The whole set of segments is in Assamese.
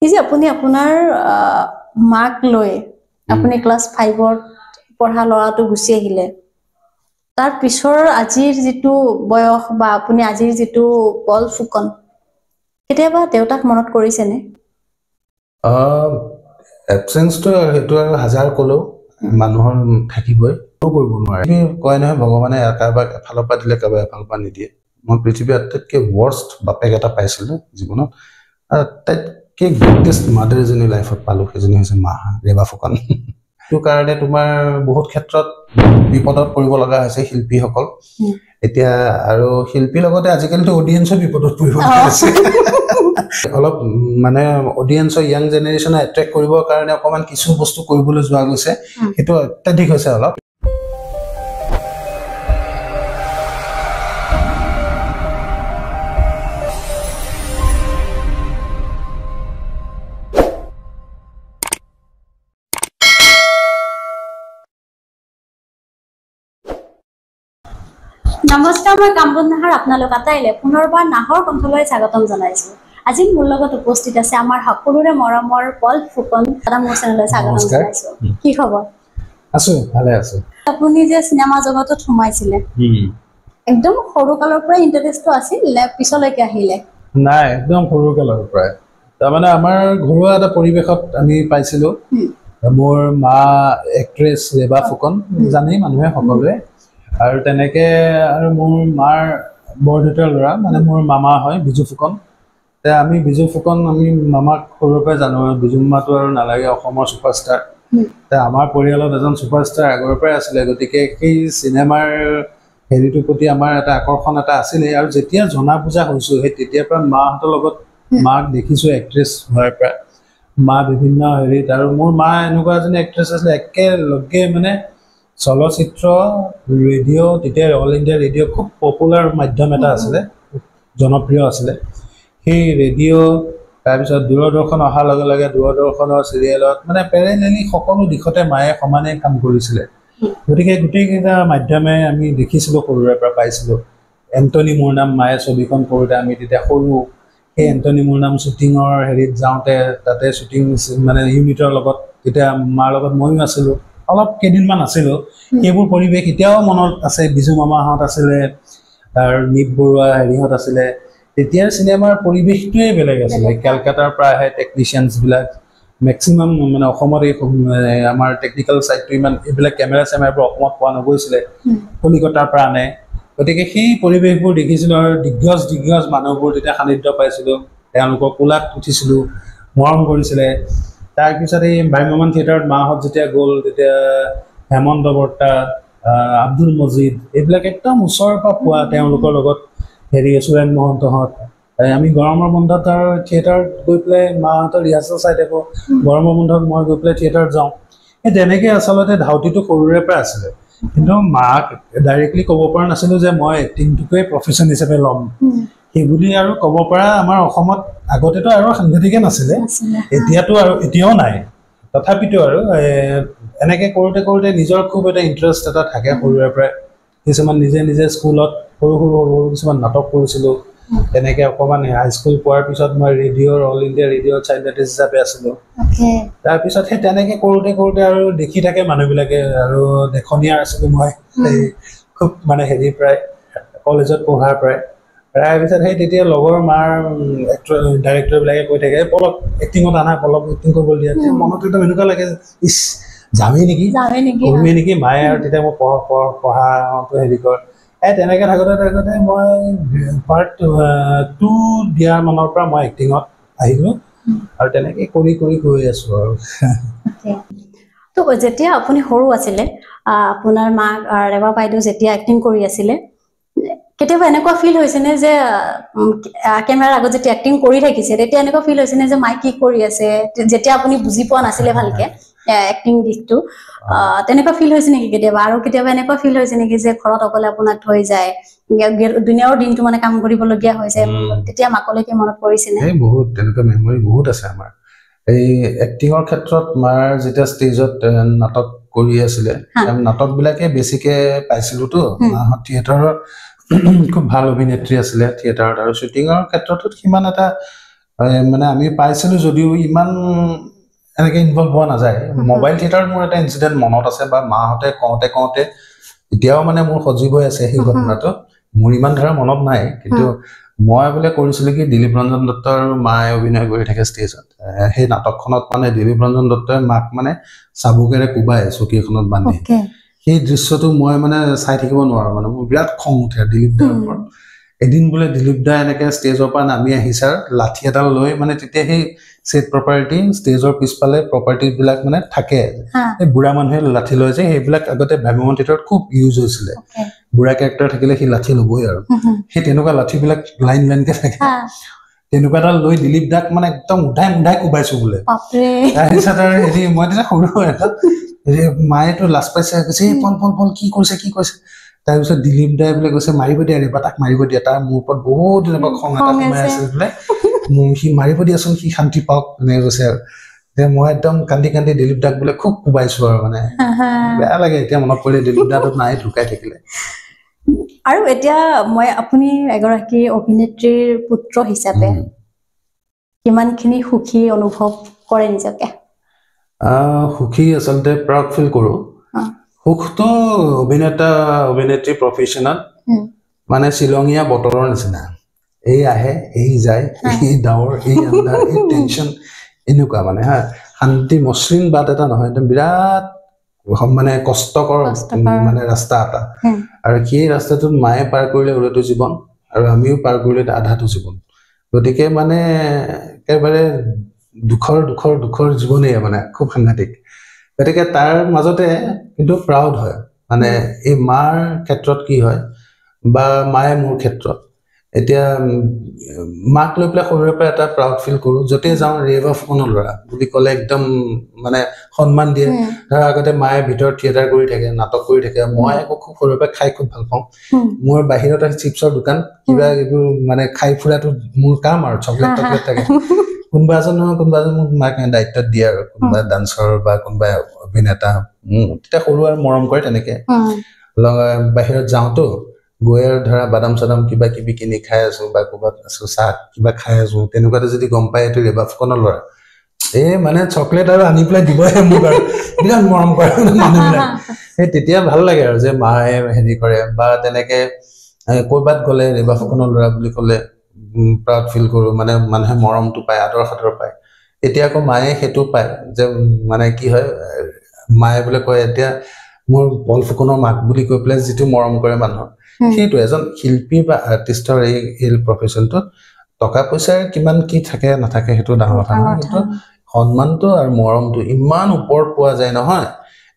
এই যে আপুনি আপোনাৰ মাক লৈ আপুনি ক্লাছ 5ত পঢ়া ল'ৰাটো গুচি আহিলে তাৰ পিছৰ আজিৰ যেটো বয়স বা আপুনি আজিৰ যেটো বল ফুকন কেতিয়াবা দেউতাক মনত কৰিছে নে এবসেন্স তো হেতু আৰু হাজাৰ কলো মানুহৰ থাকিবই কৰিব নোৱাৰে কয় নহয় ভগৱানে একাবা এফালৰ পৰা দিলে একাবা এফালৰ পৰা নিদিয়ে মই পৃথিৱীৰ আটাইতকৈ worst বাপেক এটা পাইছিলো জীৱনত আটাইতকৈ গ্ৰেটেষ্ট মাদাৰ এজনী লাইফত পালো সেইজনী হৈছে মা ৰেবা ফুকন তো কাৰণে তোমাৰ বহুত ক্ষেত্ৰত বিপদত পৰিব লগা হৈছে শিল্পীসকল এতিয়া আৰু শিল্পীৰ লগতে আজিকালিতো অডিয়েন্সৰ বিপদত পৰিব লগা হৈছে অলপ মানে অডিয়েন্সৰ ইয়াং জেনেৰেশ্যন এট্ৰেক্ট কৰিবৰ কাৰণে অকমান কিছু বস্তু কৰিবলৈ যোৱা গৈছে সেইটো অত্যাধিক হৈছে অলপ নমস্কাৰ মই কামবন নাহাৰ আপোনালোক আটাইলে পুনৰবাৰ নাহৰ কণ্ঠলৈ স্বাগতম জনাইছো আজি মোৰ লগত উপস্থিত আছে আমাৰ সকলোৰে মৰমৰ পল ফুকন দাদা মোৰ চেনেললৈ স্বাগতম জনাইছো কি খবৰ আছো ভালে আছো আপুনি যে সিনেমা জগতত সোমাইছিলে একদম সৰু কালৰ পৰা ইন্টাৰেষ্টটো আছিল নে পিছলৈকে আহিলে নাই একদম সৰু কালৰ পৰা তাৰমানে আমাৰ ঘৰুৱা এটা পৰিবেশত আমি পাইছিলো মোৰ মা এক্ট্ৰেছ ৰেবা ফুকন জানেই মানুহে সকলোৱে আৰু তেনেকে আৰু মোৰ মাৰ বৰদেউতাৰ ল'ৰা মানে মোৰ মামা হয় বিজু ফুকন তে আমি বিজু ফুকন আমি মামাক সৰুৰ পৰা জানো বিজু মামাটো আৰু নালাগে অসমৰ সুপাৰষ্টাৰ তে আমাৰ পৰিয়ালত এজন সুপাৰষ্টাৰ আগৰ পৰাই আছিলে গতিকে সেই চিনেমাৰ হেৰিটোৰ প্ৰতি আমাৰ এটা আকৰ্ষণ এটা আছিলে আৰু যেতিয়া জনা বুজা হৈছো সেই তেতিয়াৰ পৰা মাহঁতৰ লগত মাক দেখিছো এক্ট্ৰেছ হোৱাৰ পৰা মা বিভিন্ন হেৰিত আৰু মোৰ মা এনেকুৱা এজনী এক্ট্ৰেছ আছিলে একেলগে মানে চলচ্চিত্ৰ ৰেডিঅ' তেতিয়া অল ইণ্ডিয়া ৰেডিঅ' খুব পপুলাৰ মাধ্যম এটা আছিলে জনপ্ৰিয় আছিলে সেই ৰেডিঅ' তাৰপিছত দূৰদৰ্শন অহাৰ লগে লগে দূৰদৰ্শনৰ চিৰিয়েলত মানে পেৰেলেলি সকলো দিশতে মায়ে সমানে কাম কৰিছিলে গতিকে গোটেইকেইটা মাধ্যমে আমি দেখিছিলোঁ সৰুৰে পৰা পাইছিলোঁ এণ্টনি মোৰ নাম মায়ে ছবিখন কৰোঁতে আমি তেতিয়া সৰু সেই এণ্টনি মোৰ নাম শ্বুটিঙৰ হেৰিত যাওঁতে তাতে শ্বুটিং মানে ইউনিটৰ লগত তেতিয়া মাৰ লগত ময়ো আছিলোঁ অলপ কেইদিনমান আছিলোঁ সেইবোৰ পৰিৱেশ এতিয়াও মনত আছে বিজু মামাহঁত আছিলে তাৰ নিপ বৰুৱা হেৰিহঁত আছিলে তেতিয়াৰ চিনেমাৰ পৰিৱেশটোৱে বেলেগ আছিলে কেলকাতাৰ পৰা আহে টেকনিচিয়ানছবিলাক মেক্সিমাম মানে অসমত এই আমাৰ টেকনিকেল ছাইডটো ইমান এইবিলাক কেমেৰা চেমেৰাবোৰ অসমত পোৱা নগৈছিলে কলিকতাৰ পৰা আনে গতিকে সেই পৰিৱেশবোৰ দেখিছিলোঁ আৰু দিগ্গজ মানুহবোৰ তেতিয়া সান্নিধ্য পাইছিলোঁ তেওঁলোকৰ কোলাত উঠিছিলোঁ মৰম কৰিছিলে তাৰপিছত এই ভ্ৰাম্যমান থিয়েটাৰত মাহঁত যেতিয়া গ'ল তেতিয়া হেমন্ত বৰ্তা আব্দুল মজিদ এইবিলাক একদম ওচৰৰ পৰা পোৱা তেওঁলোকৰ লগত হেৰি সুৰেন মহন্তহঁত আমি গৰমৰ বন্ধত আৰু থিয়েটাৰত গৈ পেলাই মাহঁতৰ ৰিহাৰ্চেল চাই থাকোঁ গৰমৰ বন্ধত মই গৈ পেলাই থিয়েটাৰত যাওঁ এই তেনেকৈ আচলতে ধাউতিটো সৰুৰে পৰা আছিলে কিন্তু মাক ডাইৰেক্টলি ক'ব পৰা নাছিলোঁ যে মই এক্টিংটোকে প্ৰফেশ্যন হিচাপে ল'ম সেইবুলি আৰু ক'ব পৰা আমাৰ অসমত আগতেতো আৰু সাংঘাতিকে নাছিলে এতিয়াতো আৰু এতিয়াও নাই তথাপিতো আৰু এনেকৈ কৰোঁতে নিজৰ খুব এটা ইণ্টাৰেষ্ট এটা থাকে সৰুৰে পৰাই কিছুমান নিজে স্কুলত সৰু কিছুমান নাটক কৰিছিলোঁ তেনেকৈ অকণমান হাইস্কুল পোৱাৰ পিছত মই ৰেডিঅ'ৰ অল ইণ্ডিয়া ৰেডিঅ'ৰ চাইল্ড আৰ্টিষ্ট হিচাপে আছিলোঁ তাৰপিছত সেই তেনেকৈ কৰোঁতে আৰু দেখি থাকে মানুহবিলাকে আৰু দেখনীয়া আছিলোঁ মই খুব মানে হেৰিৰ পৰাই কলেজত পঢ়াৰ পৰাই তাৰপিছত সেই তেতিয়া লগৰ মাৰ ডাইৰেক্টৰবিলাকে কৈ থাকে পলক এক্টিঙত আনা পলক এক্টিং কৰিব দিয়া মনত একদম এনেকুৱা লাগে ইছ যামেই নেকি কৰোঁৱেই নেকি মায়ে আৰু তেতিয়া মই পঢ়াটো হেৰি কৰ তেনেকৈ থাকোঁতে মই পাৰ্ট 2 দিয়াৰ মানৰ পৰা মই এক্টিঙত আহিলোঁ আৰু তেনেকৈ কৰি গৈ আছোঁ আৰু তো যেতিয়া আপুনি সৰু আছিলে আপোনাৰ মাক ৰেবা বাইদেউ যেতিয়া এক্টিং কৰি আছিলে কেতিয়াবা এনেকুৱা ফিল হৈছেনে যে কেমেৰাৰ আগত যেতিয়া এক্টিং কৰি থাকিছে তেতিয়া এনেকুৱা ফিল হৈছেনে যে মাই কি কৰি আছে যেতিয়া আপুনি বুজি পোৱা নাছিলে ভালকে এক্টিং দিশটো তেনেকুৱা ফিল হৈছে নেকি কেতিয়াবা আৰু কেতিয়াবা এনেকুৱা ফিল হৈছে নেকি যে ঘৰত অকলে আপোনাক থৈ যায় দুনিয়াৰ দিনটো মানে কাম কৰিবলগীয়া হৈছে তেতিয়া মাকলৈ কি মনত পৰিছে নে বহুত তেনেকুৱা মেমৰি বহুত আছে আমাৰ এই এক্টিঙৰ ক্ষেত্ৰত মাৰ যেতিয়া ষ্টেজত নাটক কৰি আছিলে নাটকবিলাকে বেছিকে পাইছিলোতো মাহঁত থিয়েটাৰৰ খুব ভাল অভিনেত্ৰী আছিলে থিয়েটাৰত আৰু শ্বুটিঙৰ ক্ষেত্ৰতো সিমান এটা মানে আমি পাইছিলো যদিও ইমান এনেকে ইনভলভ হোৱা নাযায় মোবাইল থিয়েটাৰত মোৰ এটা ইনচিডেন্ট মনত আছে বা মাহঁতে কওঁতে এতিয়াও মানে মোৰ সজীৱ হৈ আছে সেই ঘটনাটো মোৰ ইমান ধৰা মনত নাই কিন্তু মই বোলে কৰিছিলো কি দিলীপ ৰঞ্জন দত্তৰ মায়ে অভিনয় কৰি থাকে ষ্টেজত সেই নাটকখনত মানে দিলীপ ৰঞ্জন দত্তই মাক মানে চাবুকেৰে কোবাই চকী এখনত বান্ধি সেই দৃশ্যটো মই মানে চাই থাকিব নোৱাৰো মানে মোৰ বিৰাট খং উঠে দিলীপ দাৰ ওপৰত এদিন বোলে দিলীপ দা এনেকে ষ্টেজৰ পৰা নামি আহিছে লাঠি এডাল লৈ মানে তেতিয়া সেই সেট প্ৰপাৰ্টি ষ্টেজৰ পিছফালে প্ৰপাৰ্টি বিলাক মানে থাকে এই বুঢ়া মানুহে লাঠি লৈ যে সেইবিলাক আগতে ভ্ৰাম্যমাণ থিয়েটাৰত খুব ইউজ হৈছিলে বুঢ়া কেৰেক্টাৰ থাকিলে সেই লাঠি ল'বই আৰু সেই তেনেকুৱা লাঠিবিলাক লাইন লাইনকে থাকে তেনেকুৱা এডাল লৈ দিলীপ দাক মানে একদম উধাই কোবাইছো বোলে তাৰপিছত আৰু হেৰি মই তেতিয়া সৰু এটা মায়েতো লাজ পাইছে কৈছে পল কি কৰিছে তাৰপিছত দিলীপ দাই বোলে কৈছে মাৰিব দিয়া ৰেবা তাক মাৰিব দিয়া তাৰ মোৰ ওপৰত বহুত দিনৰ খং এটা সোমাই আছে বোলে সি মাৰিব দিয়াচোন সি শান্তি পাওক এনেকে কৈছে আৰু মই একদম কান্দি দিলীপ দাক বোলে খুব কোবাইছো আৰু মানে বেয়া লাগে এতিয়া মনত পৰিলে দিলীপ দাটো নাই ঢুকাই থাকিলে আৰু এতিয়া মই আপুনি এগৰাকী অভিনেত্ৰীৰ পুত্ৰ হিচাপে কিমানখিনি সুখী অনুভৱ কৰে নিজকে সুখী আচলতে প্ৰাউড ফিল কৰো সুখটো অভিনেত্ৰী প্ৰফেশ্যনত মানে শ্বিলঙীয়া বতৰৰ নিচিনা এই আহে এই যায় এই ডাৱৰ এই আন্ধাৰ এই টেনচন এনেকুৱা মানে শান্তি মসৃণ বাট এটা নহয় একদম বিৰাট মানে কষ্টকৰ মানে ৰাস্তা এটা আৰু সেই ৰাস্তাটোত মায়ে পাৰ কৰিলে উৰতো জীৱন আৰু আমিও পাৰ কৰিলে আধাটো জীৱন গতিকে মানে একেবাৰে দুখৰ জীৱনেই মানে খুব সাংঘাতিক গতিকে তাৰ মাজতে কিন্তু প্ৰাউড হয় মানে এই মাৰ ক্ষেত্ৰত কি হয় বা মায়ে মোৰ ক্ষেত্ৰত এতিয়া মাক লৈ পেলাই সৰুৰে পৰা এটা প্ৰাউড ফিল কৰো যতে যাওঁ ৰেবা ফুকনৰ ল'ৰা বুলি ক'লে একদম মানে সন্মান দিয়ে তাৰ আগতে মায়ে ভিতৰত থিয়েটাৰ কৰি থাকে নাটক কৰি থাকে মই আকৌ খুব সৰুৰে পৰা খাই খুব ভাল পাওঁ মোৰ বাহিৰত চিপছৰ দোকান কিবা এইবোৰ মানে খাই ফুৰাটো মোৰ কাম আৰু চকলেট থাকে কোনোবা এজন মোক মাকে দায়িত্বত দিয়ে আৰু কোনোবা ডান্সৰ বা কোনোবা অভিনেতা তেতিয়া সৰু আৰু মৰম কৰে তেনেকে বাহিৰত যাওঁতো গৈ আৰু ধৰা বাদাম চাদাম কিবা কিবি কিনি খাই আছো বা ক'ৰবাত আছো চাহ কিবা খাই আছো তেনেকুৱাতে যদি গম পায় এইটো ৰেবা ফুকনৰ ল'ৰা মানে চকলেট আৰু আনি পেলাই দিবহে মোক আৰু বিৰাট মৰম কৰে মানুহবিলাক সেই তেতিয়া ভাল লাগে আৰু যে মায়ে হেৰি কৰে বা তেনেকে ক'ৰবাত গ'লে ৰেবা ফুকনৰ ল'ৰা বুলি ক'লে প্ৰাউড ফিল কৰো মানে মানুহে মৰমটো পায় আদৰ সাদৰ পায় এতিয়া আকৌ মায়ে সেইটো পায় যে মানে কি হয় মায়ে বোলে কয় এতিয়া মোৰ পল ফুকনৰ মাক বুলি কৈ পেলাই যিটো মৰম কৰে মানুহৰ সেইটো এজন শিল্পী বা আৰ্টিষ্টৰ এই প্ৰফেশ্যনটোত টকা পইচাৰ কিমান কি থাকে নাথাকে সেইটো ডাঙৰ কথা নহয় কিন্তু সন্মানটো আৰু মৰমটো ইমান ওপৰত পোৱা যায় নহয়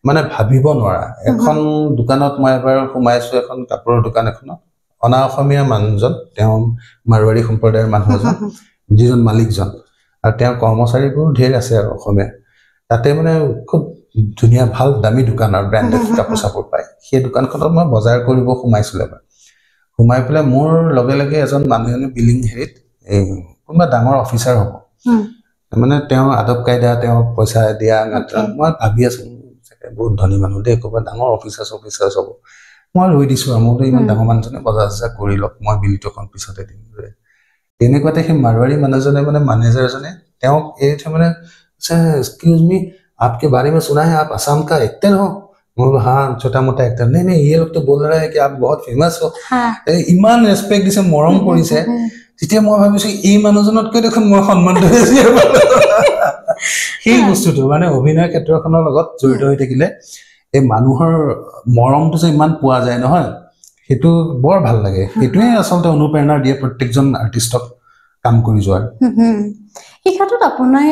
মানে ভাবিব নোৱাৰা এখন দোকানত মই এবাৰ সোমাইছো এখন কাপোৰৰ দোকান এখনত অনা অসমীয়া মানুহজন তেওঁ মাৰোৱাৰী সম্প্ৰদায়ৰ মানুহ এজন যিজন মালিকজন আৰু তেওঁৰ কৰ্মচাৰীবোৰ ঢেৰ আছে আৰু অসমীয়া তাতে মানে খুব ধুনীয়া ভাল দামী দোকান আৰু ব্ৰেণ্ডেড কাপোৰ চাপোৰ পায় সেই দোকানখনত মই বজাৰ কৰিব সোমাইছিলো এবাৰ সোমাই পেলাই মোৰ লগে লগে এজন মানুহে বিলিং হেৰিত কোনোবা ডাঙৰ অফিচাৰ হ'ব মানে তেওঁ আদব কায়দা তেওঁ পইচা দিয়া মই ভাবি আছো বহুত ধনী মানুহ দেই ক'ৰবাত ডাঙৰ অফিচাৰ হ'ব মই ৰৈ দিছো আৰু মোৰতো ইমান ডাঙৰ মানুহজনে বজাৰ চজাৰ কৰি লওক মই বিলটো এখন পিছতে দিম তেনেকুৱাতে সেই মাৰোৱাৰী মানুহজনে মানে মেনেজাৰজনে তেওঁক মানে एक्सक्यूज मी आपके बारे में सुना है आप असम का एक्टर हो हाँ छोटा मोटा एक्टर नहीं ये लोग तो बोल रहे हैं कि आप बहुत फेमस हो इमान रेस्पेक्ट दिसे मरम কৰিছে তেতিয়া মই ভাবিছো এই মানুহজনতকৈ দেখোন মই সন্মানটো বেছি সেই বস্তুটো মানে অভিনয় ক্ষেত্ৰখনৰ লগত জড়িত হৈ থাকিলে এই মানুহৰ মৰমটো যে ইমান পোৱা যায় নহয় সেইটো বৰ ভাল লাগে সেইটোৱে আচলতে অনুপ্ৰেৰণা দিয়ে প্ৰত্যেকজন আৰ্টিষ্টক কাম কৰি যোৱাৰ এই ক্ষেত্ৰত আপোনাৰ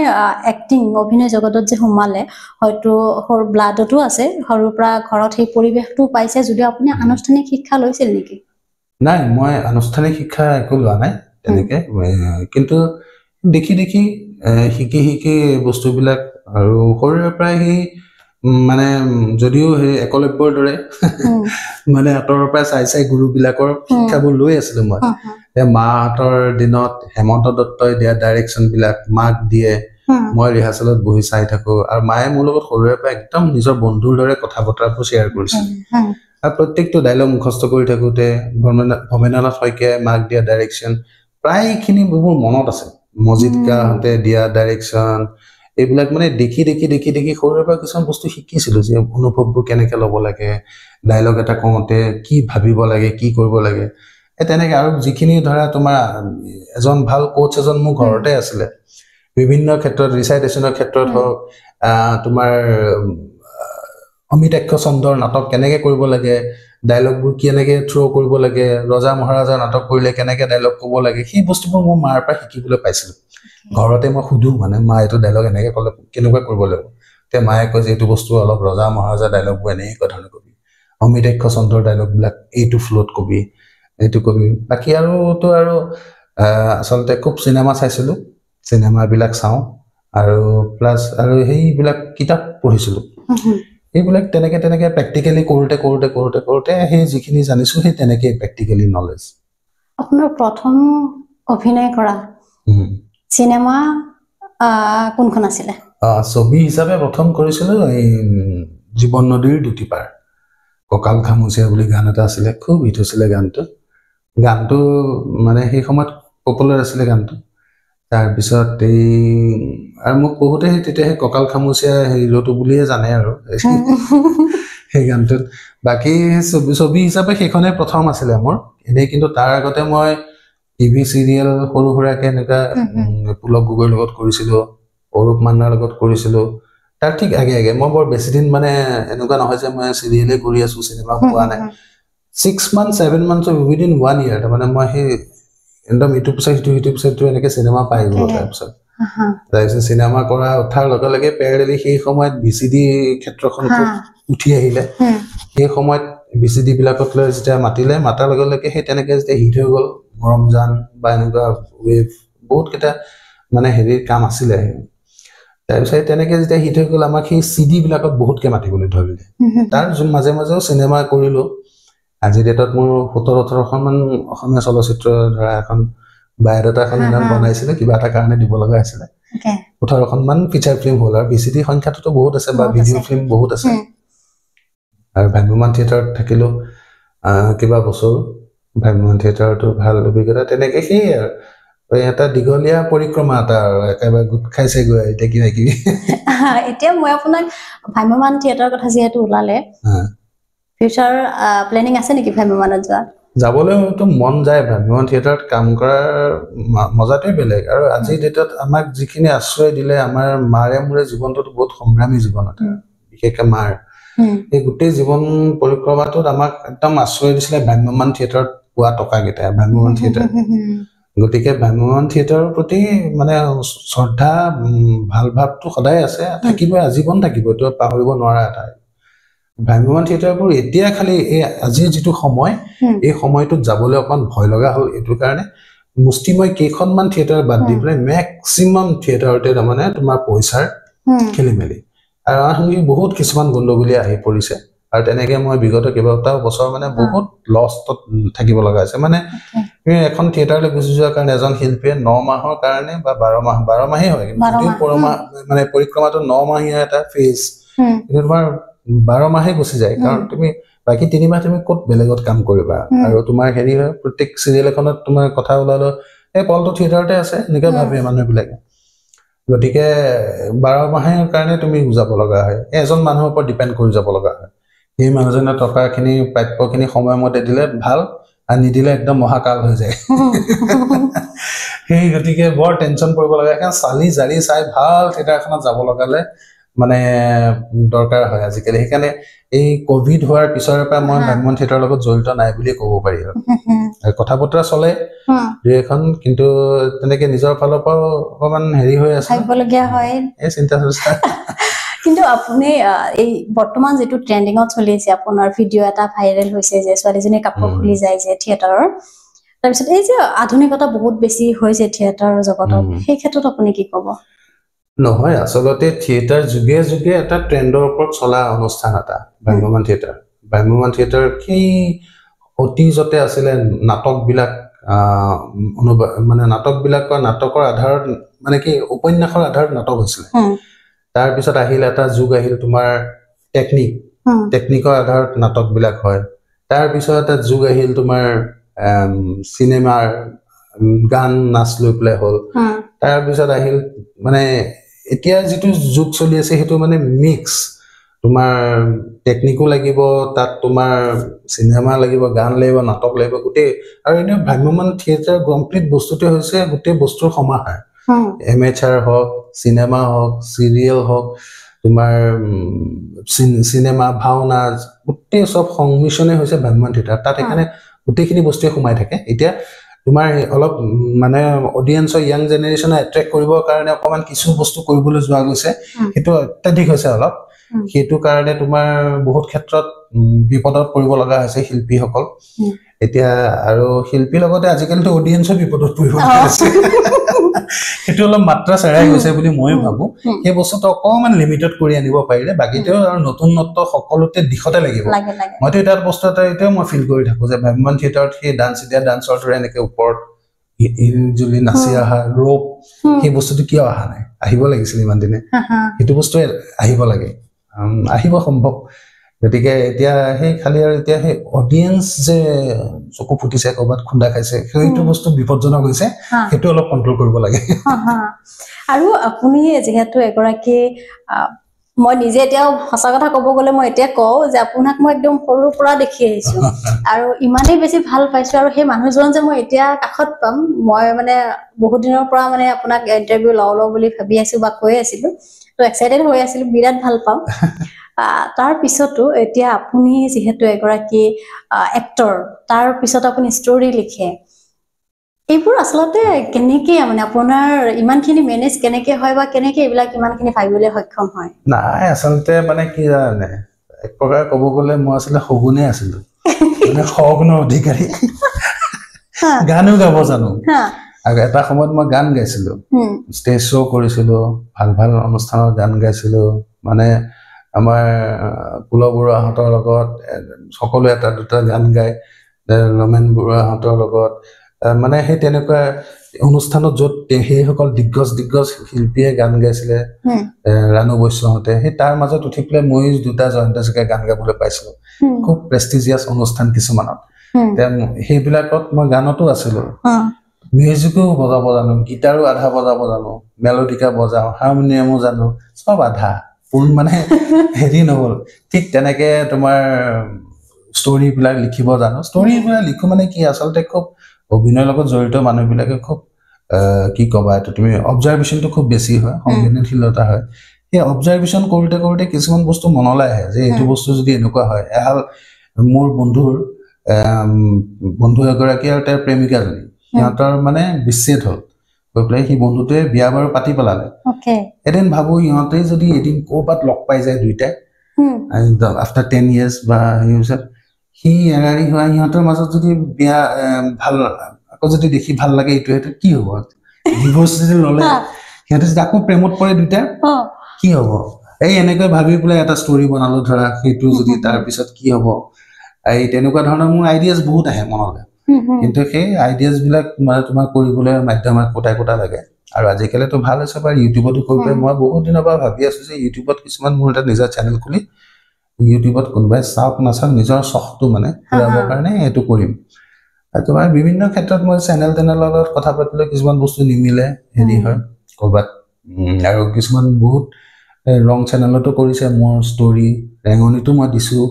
এক্টিং অভিনয় জগতত যে সোমালে হয়তো সৰু ব্লাডতো আছে সৰুৰ পৰা ঘৰত সেই পৰিৱেশটো পাইছে যদিও আপুনি আনুষ্ঠানিক শিক্ষা লৈছিল নেকি নাই মই আনুষ্ঠানিক শিক্ষা একো লোৱা নাই তেনেকে কিন্তু দেখি শিকি বস্তুবিলাক আৰু সৰুৰে পৰাই সেই মানে যদিও সেই একলব্যৰ দৰে মানে আঁতৰৰ পৰা চাই গুৰুবিলাকৰ শিক্ষাবোৰ লৈ আছিলো মই মাহঁতৰ দিনত হেমন্ত দত্তই দিয়া ডাইৰেকশ্যন বিলাক মাক দিয়ে মই ৰিহাৰ্চেলত বহি চাই থাকো আৰু মায়ে মোৰ লগত সৰুৰে পৰা একদম নিজৰ বন্ধুৰ দৰে কথা বতৰাবোৰ শ্বেয়াৰ কৰিছিল আৰু প্ৰত্যেকটো ডাইলগ মুখস্থ কৰি থাকোতে ভৱেন্দ্ৰনাথ শইকীয়াই মাক দিয়া ডাইৰেকশ্যন প্ৰায়খিনি মোৰ মনত আছে মজিদ কাহঁতে দিয়া ডাইৰেকশ্যন এইবিলাক মানে দেখি দেখি দেখি দেখি সৰুৰে পৰা কিছুমান বস্তু শিকিছিলোঁ যে অনুভৱবোৰ কেনেকৈ ল'ব লাগে ডাইলগ এটা কওঁতে কি ভাবিব লাগে কি কৰিব লাগে তেনেকৈ আৰু যিখিনি ধৰা তোমাৰ এজন ভাল কোচ এজন মোৰ ঘৰতে আছিলে বিভিন্ন ক্ষেত্ৰত ৰিচাইটেশ্যনৰ ক্ষেত্ৰত হওক তোমাৰ অমিতাক্ষ চন্দ্ৰৰ নাটক কেনেকৈ কৰিব লাগে ডাইলগবোৰ কেনেকৈ থ্ৰ' কৰিব লাগে ৰজা মহাৰাজাৰ নাটক কৰিলে কেনেকৈ ডাইলগ ক'ব লাগে সেই বস্তুবোৰ মই মাৰ পৰা শিকিবলৈ পাইছিলোঁ ঘৰতে মই সুধো মানে মা এইটো ডাইলগ এনেকৈ ক'লে কেনেকুৱা কৰিব লাগিব তেতিয়া মায়ে কয় যে এইটো বস্তু অলপ ৰজা মহাৰাজাৰ ডাইলগবোৰ এনেকুৱা ধৰণে কবি অমিতাক্ষ চন্দ্ৰৰ ডাইলগবিলাক এইটো ফ্ল'ত কবি এইটো কবি বাকী আৰুতো আৰু আচলতে খুব চিনেমা চাইছিলোঁ চিনেমাবিলাক চাওঁ আৰু প্লাছ আৰু সেইবিলাক কিতাপ পঢ়িছিলোঁ এইবিলাক তেনেকৈ তেনেকৈ প্ৰেক্টিকেলি কৰোঁতে কৰোঁতে কৰোঁতে কৰোঁতে সেই যিখিনি জানিছোঁ সেই তেনেকেই প্ৰেক্টিকেলি নলেজ আপোনাৰ প্ৰথম অভিনয় কৰা চিনেমা কোনখন আছিলে ছবি হিচাপে প্ৰথম কৰিছিলোঁ এই জীৱন নদীৰ দুটি পাৰ কঁকাল খামুচিয়া বুলি গান এটা আছিলে খুব হিট হৈছিলে গানটো মানে সেই সময়ত পপুলাৰ আছিলে গানটো তাৰপিছত এই আৰু মোক বহুতে তেতিয়া সেই কঁকাল খামুচিয়া হিৰোটো বুলিয়ে জানে আৰু সেই গানটোত বাকী ছবি হিচাপে সেইখনেই প্ৰথম আছিলে মোৰ এনেই কিন্তু তাৰ আগতে মই টিভি চিৰিয়েল সৰু সুৰাকৈ এনেকুৱা পুলক গগৈৰ লগত কৰিছিলোঁ অৰূপ মান্নাৰ লগত কৰিছিলোঁ তাৰ ঠিক আগে আগে মই বৰ বেছিদিন মানে এনেকুৱা নহয় যে মই চিৰিয়েলে কৰি আছোঁ চিনেমা পোৱা নাই 6 months 7 months উইদিন 1 year তাৰমানে মই সেই একদম ইটো পিছত এনেকৈ চিনেমা পাই গ'লোঁ তাৰপিছত চিনেমা কৰা উঠাৰ লগে লগে পেৰেলি সেই সময়ত VCD ক্ষেত্ৰখন খুব উঠি আহিলে সেই সময়ত VCD বিলাকত লৈ যেতিয়া মাতাৰ লগে লগে সেই তেনেকৈ যেতিয়া হিট হৈ গ'ল মৰম জান বা এনেকুৱা ৱেভ বহুতকেইটা মানে হেৰিৰ কাম আছিলে তাৰপিছত তেনেকৈ যেতিয়া হিট হৈ গ'ল আমাক সেই CD বিলাকত বহুতকৈ মাতিবলৈ ধৰিলে তাৰ মাজে মাজেও চিনেমা কৰিলোঁ আজিৰ ডেটত মোৰ 17-18খনমান অসমীয়া চলচ্চিত্ৰ ধৰা এখন বায়'ডাটা এখন ইমান বনাইছিলে কিবা এটা কাৰণে দিব লগা হৈছিলে 18খনমান ফিচাৰ ফিল্ম হ'ল আৰু VCD সংখ্যাটোতো বহুত আছে বা ভিডিঅ' ফিল্ম বহুত আছে আৰু ভ্ৰাম্যমান থিয়েটাৰত থাকিলোঁ কিবা বছৰ ভ্ৰাম্যমান থিয়েটাৰতো ভাল অভিজ্ঞতা তেনেকৈ সেই আৰু এটা দীঘলীয়া পৰিক্ৰমা এটা আৰু একেবাৰে গোট খাইছেগৈ এতিয়া কিবা কিবি এতিয়া মই আপোনাক ভ্ৰাম্যমান থিয়েটাৰৰ কথা যিহেতু ওলালে ফিউচাৰ প্লেনিং আছে নেকি ভ্ৰাম্যমানত যোৱা যাবলৈতো মন যায় ভ্ৰাম্যমান থিয়েটাৰত কাম কৰাৰ মজাটোৱে বেলেগ আৰু আজিৰ ডেটত আমাক যিখিনি আশ্ৰয় দিলে আমাৰ মাৰে মোৰে জীৱনটোতো বহুত সংগ্ৰামী জীৱন এটা বিশেষকৈ মাৰ এই গোটেই জীৱন পৰিক্ৰমাটোত আমাক একদম আশ্ৰয় দিছিলে ভ্ৰাম্যমান থিয়েটাৰত পোৱা টকাকেইটা ভ্ৰাম্যমান থিয়েটাৰ গতিকে ভ্ৰাম্যমান থিয়েটাৰৰ প্ৰতি মানে শ্ৰদ্ধা ভাল ভাৱটো সদায় আছে থাকিবই আজীৱন থাকিব এইটো পাহৰিব নোৱাৰা এটা ভ্ৰাম্যমান থিয়েটাৰবোৰ এতিয়া খালি এই আজিৰ যিটো সময় এই সময়টোত যাবলৈ অকণমান ভয় লগা হ'ল এইটো কাৰণে মুষ্টিময় কেইখনমান থিয়েটাৰ বাদ দি পেলাই মেক্সিমাম থিয়েটাৰতে তাৰমানে তোমাৰ পইচাৰ খেলি মেলি আৰু আনকি বহুত কিছুমান গণ্ডগোলীয়া আহি পৰিছে আৰু তেনেকৈ মই বিগত কেইবাটাও বছৰ মানে বহুত লষ্টত থাকিব লগা হৈছে মানে এখন থিয়েটাৰলৈ গুচি যোৱাৰ কাৰণে এজন শিল্পীয়ে 9 মাহৰ কাৰণে বা 12 মাহেই হয় কিন্তু মানে পৰিক্ৰমাটো 9 মাহীয়া এটা ফেজ কিন্তু তোমাৰ 12 মাহে গুচি যায় কাৰণ তুমি বাকী 3 মাহ তুমি ক'ত বেলেগত কাম কৰিবা আৰু তোমাৰ হেৰি হয় প্ৰত্যেক চিৰিয়েল এখনত তোমাৰ কথা ওলালো এই পলটো থিয়েটাৰতে আছে এনেকৈ ভাবে মানুহবিলাকে গতিকে 12 মাহেৰ কাৰণে তুমি যাব লগা হয় এজন মানুহৰ ওপৰত ডিপেণ্ড কৰি যাব লগা হয় সেই মানুহজনে টকাখিনি প্ৰাপ্যখিনি সময়মতে দিলে ভাল আৰু নিদিলে একদম মহাকাল হৈ যায় সেই গতিকে বৰ টেনশ্যন পৰিব লগা কাৰণ চালি জাৰি চাই ভাল থিয়েটাৰখনত যাব লগালে মানে দৰকাৰ হয় আজিকালি সেইকাৰণে এই কোভিড হোৱাৰ পিছৰে পৰা মই ভ্ৰাম্যমান থিয়েটাৰৰ লগত জড়িত নাই বুলি ক'ব পাৰি আৰু কথা বতৰা চলে দুই এখন কিন্তু তেনেকৈ নিজৰ ফালৰ পৰাও অকণমান হেৰি হৈ আছে ভাবিবলগীয়া হয় এই চিন্তা চৰ্চা কিন্তু আপুনি এই বৰ্তমান যেটো ট্ৰেন্ডিংত চলি আছে আপোনাৰ ভিডিও এটা ভাইৰেল হৈছে যে ছোৱালীজনী কাপোৰ খুলি যায় যে থিয়েটাৰৰ তাৰপিছত এই যে আধুনিকতা বহুত বেছি হৈছে থিয়েটাৰৰ জগতত সেই ক্ষেত্ৰত আপুনি কি ক'ব নহয় আচলতে থিয়েটাৰ যুগে যুগে এটা ট্ৰেন্ডৰ ওপৰত চলা অনুষ্ঠান এটা ভ্ৰাম্যমান থিয়েটাৰ কি অতীজতে আছিলে নাটকবিলাক মানে নাটকৰ আধাৰত মানে কি উপন্যাসৰ আধাৰত নাটক হৈছিলে তাৰ পিছত আহিল এটা যুগ আহিল তোমাৰ টেকনিকৰ আধাৰত নাটকবিলাক হয় তাৰ পিছত এটা যুগ আহিল তোমাৰ চিনেমাৰ গান নাচ লৈ পেলাই হ'ল তাৰ পিছত আহিল মানে এতিয়া যিটো যুগ চলি আছে সেইটো মানে মিক্স তোমাৰ টেকনিকো লাগিব তাত তোমাৰ চিনেমা লাগিব গান লাগিব নাটক লাগিব গোটেই আৰু এনে ভ্ৰাম্যমান থিয়েটাৰ কমপ্লিট বস্তুটোৱে হৈছে গোটেই বস্তুৰ সমাহাৰ এমেচাৰ হওক চিনেমা হওক চিৰিয়েল হওক তোমাৰ চিনেমা ভাওনা গোটেই চব সংমিশ্ৰণে হৈছে ভ্ৰাম্যমান থিয়েটাৰ তাত এখানে গোটেইখিনি বস্তুৱে সোমাই থাকে এতিয়া তোমাৰ অলপ মানে অডিয়েন্সৰ ইয়াং জেনেৰেশ্যনে এট্ৰেক্ট কৰিবৰ কাৰণে অকমান কিছু বস্তু কৰিবলৈ যোৱা গৈছে সেইটো অত্যাধিক হৈছে অলপ সেইটো কাৰণে তোমাৰ বহুত ক্ষেত্ৰত বিপদত পৰিব লগা হৈছে শিল্পীসকল এতিয়া আৰু শিল্পীৰ লগতে আজিকালিতো অডিয়েন্সৰ বিপদত পৰিব লগা হৈছে সেইটো অলপ মাত্ৰা চেৰাই গৈছে বুলি মই ভাবো সেই বস্তুটো অকমান লিমিটেড কৰি আনিব পাৰিলে বাকিটো আৰু নতুনত্ব সকলোতে দিশতে লাগিব মইতো এটা বস্তু এটা এতিয়াও মই ফিল কৰি থাকো যে ভ্ৰাম্যমান থিয়েটাৰত সেই ডান্স ইণ্ডিয়া ডান্সৰ দৰে এনেকে ওপৰত ইলজুলি নাচি অহা ৰূপ সেই বস্তুটো কিয় অহা নাই আহিব লাগিছিল ইমান দিনে সেইটো বস্তুৱে আহিব লাগে আহিব সম্ভৱ গতিকে এতিয়া সেই খালি আৰু এতিয়া সেই অডিয়েন্স যে চকু ফুটিছে ক'ৰবাত খুন্দা খাইছে সেইটো বস্তু বিপদজনক হৈছে সেইটো অলপ কণ্ট্ৰল কৰিব লাগে আৰু আপুনি যিহেতু এগৰাকী মই নিজে এতিয়াও সঁচা কথা ক'ব গ'লে মই এতিয়া কওঁ যে আপোনাক মই একদম সৰুৰ পৰা দেখি আহিছো আৰু ইমানেই বেছি ভাল পাইছো আৰু সেই মানুহজন যে মই এতিয়া কাষত পাম মই মানে বহুত দিনৰ পৰা মানে আপোনাক ইণ্টাৰভিউ লওঁ বুলি ভাবি আছো বা কৈ আছিলো তো এক্সাইটেড হৈ আছিলো বিৰাট ভাল পাওঁ তাৰ পিছতো এতিয়া আপুনি যিহেতু এগৰাকী এক্টৰ তাৰ পিছত আপুনি ষ্টৰী লিখে এইবোৰ আচলতে কেনেকে মানে আপোনাৰ ইমানখিনি মেনেজ কেনেকে হয় বা কেনেকে এইবিলাক ইমানখিনি ভাবিবলৈ সক্ষম হয় নাই আচলতে মানে কি জানে এক প্ৰকাৰ ক'ব গ'লে মই আচলতে সগুনে আছিলো মানে সগুণৰ অধিকাৰী গানো গাব জানো আৰু এটা সময়ত মই গান গাইছিলো ষ্টেজ শ্ব' কৰিছিলো ভাল ভাল অনুষ্ঠানত গান গাইছিলো মানে আমাৰ কুল বৰুৱাহঁতৰ লগত সকলো এটা দুটা গান গায় ৰমেন বৰুৱাহঁতৰ লগত মানে সেই তেনেকুৱা অনুষ্ঠানত য'ত সেইসকল দিগ্গজ শিল্পীয়ে গান গাইছিলে ৰাণু বৈশ্যহঁতে সেই তাৰ মাজত উঠি পেলাই মই দুটা জয়ন্ত হাজৰিকাই গান গাবলৈ পাইছিলো খুব প্ৰেষ্টিজিয়াছ অনুষ্ঠান কিছুমানত সেইবিলাকত মই গানতো আছিলো মিউজিকো বজাব জানো গীটাৰো আধা বজাব জানো মেলোডিকা বজাওঁ হাৰমনিয়ামো জানো চব আধা মানে হেৰি নহ'ল ঠিক তেনেকে তোমাৰ ষ্টৰীবিলাক লিখিব জানো ষ্টৰীবিলাক লিখো মানে কি আচলতে খুব অভিনয়ৰ লগত জড়িত মানুহবিলাকে খুব কি ক'বা এইটো তুমি অবজাৰভেশ্যনটো খুব বেছি হয় সংবেদনশীলতা হয় সেই অবজাৰভেশ্যন কৰোঁতে কৰোঁতে কিছুমান বস্তু মনলৈ আহে যে এইটো বস্তু যদি এনেকুৱা হয় এহাল মোৰ বন্ধু এগৰাকী আৰু তেওঁৰ প্ৰেমিকাজনী সিহঁতৰ মানে বিচ্ছেদ হ'ল গৈ পেলাই সেই বন্ধুটোৱে বিয়া বাৰু পাতি পেলালে এদিন ভাবো সিহঁতে যদি এদিন ক'ৰবাত লগ পাই যায় দুইটাই আফটাৰ 10 years বা সি এৰাৰী হোৱা সিহঁতৰ মাজত যদি বিয়া ভাল আকৌ যদি দেখি ভাল লাগে এইটো সেইটো কি হ'ব ডিভোৰ্চ যদি ল'লে সিহঁতে যদি আকৌ প্ৰেমত পৰে দুইটা কি হ'ব এই এনেকৈ ভাবি পেলাই এটা ষ্টৰী বনালো ধৰা সেইটো যদি তাৰপিছত কি হ'ব এই তেনেকুৱা ধৰণৰ মোৰ আইডিয়াজ বহুত আহে মনলৈ কিন্তু সেই আইডিয়াজবিলাক মানে তোমাৰ কৰিবলৈ মাধ্যমত কোটা লাগে আৰু আজিকালিতো ভাল হৈছে বাৰু ইউটিউবতো কৰিব মই বহুত দিনৰ পৰা ভাবি আছো যে ইউটিউবত কিছুমান মোৰ এটা নিজৰ চেনেল খুলি ইউটিউবত কোনোবাই চাওক নাচাওক নিজৰ চখটো মানে পূৰাবৰ কাৰণে এইটো কৰিম আৰু তোমাৰ বিভিন্ন ক্ষেত্ৰত মই চেনেলৰ লগত কথা পাতিলে কিছুমান বস্তু নিমিলে হেৰি হয় ক'ৰবাত আৰু কিছুমান বহুত ৰং চেনেলতো কৰিছে মোৰ ষ্টৰী ৰেঙনিটো মই দিছো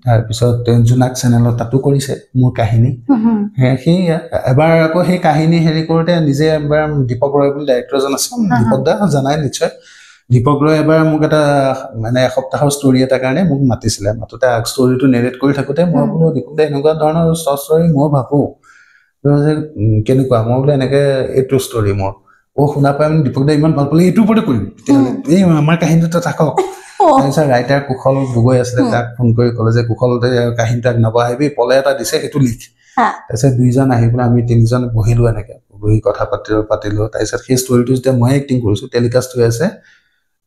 তাৰপিছত জোনাক চেনেলত তাতো কৰিছে মোৰ কাহিনী সেই এবাৰ আকৌ সেই কাহিনী হেৰি কৰোঁতে নিজে এবাৰ দীপক ৰয় বুলি ডাইৰেক্টৰ এজন আছে দীপক দা জানাই নিশ্চয় দীপক ৰয় এবাৰ মোক এটা মানে এসপ্তাহৰ ষ্টৰী এটাৰ কাৰণে মোক মাতিছিলে মাতোতে ষ্টৰীটো নেৰেট কৰি থাকোঁতে মই বোলো দীপক দা এনেকুৱা ধৰণৰ ষ্টৰী মই ভাবোঁ যে কেনেকুৱা মই বোলে এনেকে এইটো ষ্টৰী মোৰ শুনা পাই মানে দীপক দা ইমান ভাল পালে এইটোৰ ওপৰতে কৰিম এই আমাৰ কাহিনীটো থাকক তাৰপিছত ৰাইটাৰ কুশল গগৈ আছিলে তাক ফোন কৰি ক'লে যে কুশল কাহিনীটাক নবহাইবি পলে এটা দিছে সেইটো লিখ তাৰপিছত দুইজন আহি পেলাই আমি তিনিজন বহিলো এনেকে বহি কথা পাতিলো তাৰপিছত সেই ষ্টৰীটো যেতিয়া মই এক্টিং কৰিছো টেলিকাষ্ট হৈ আছে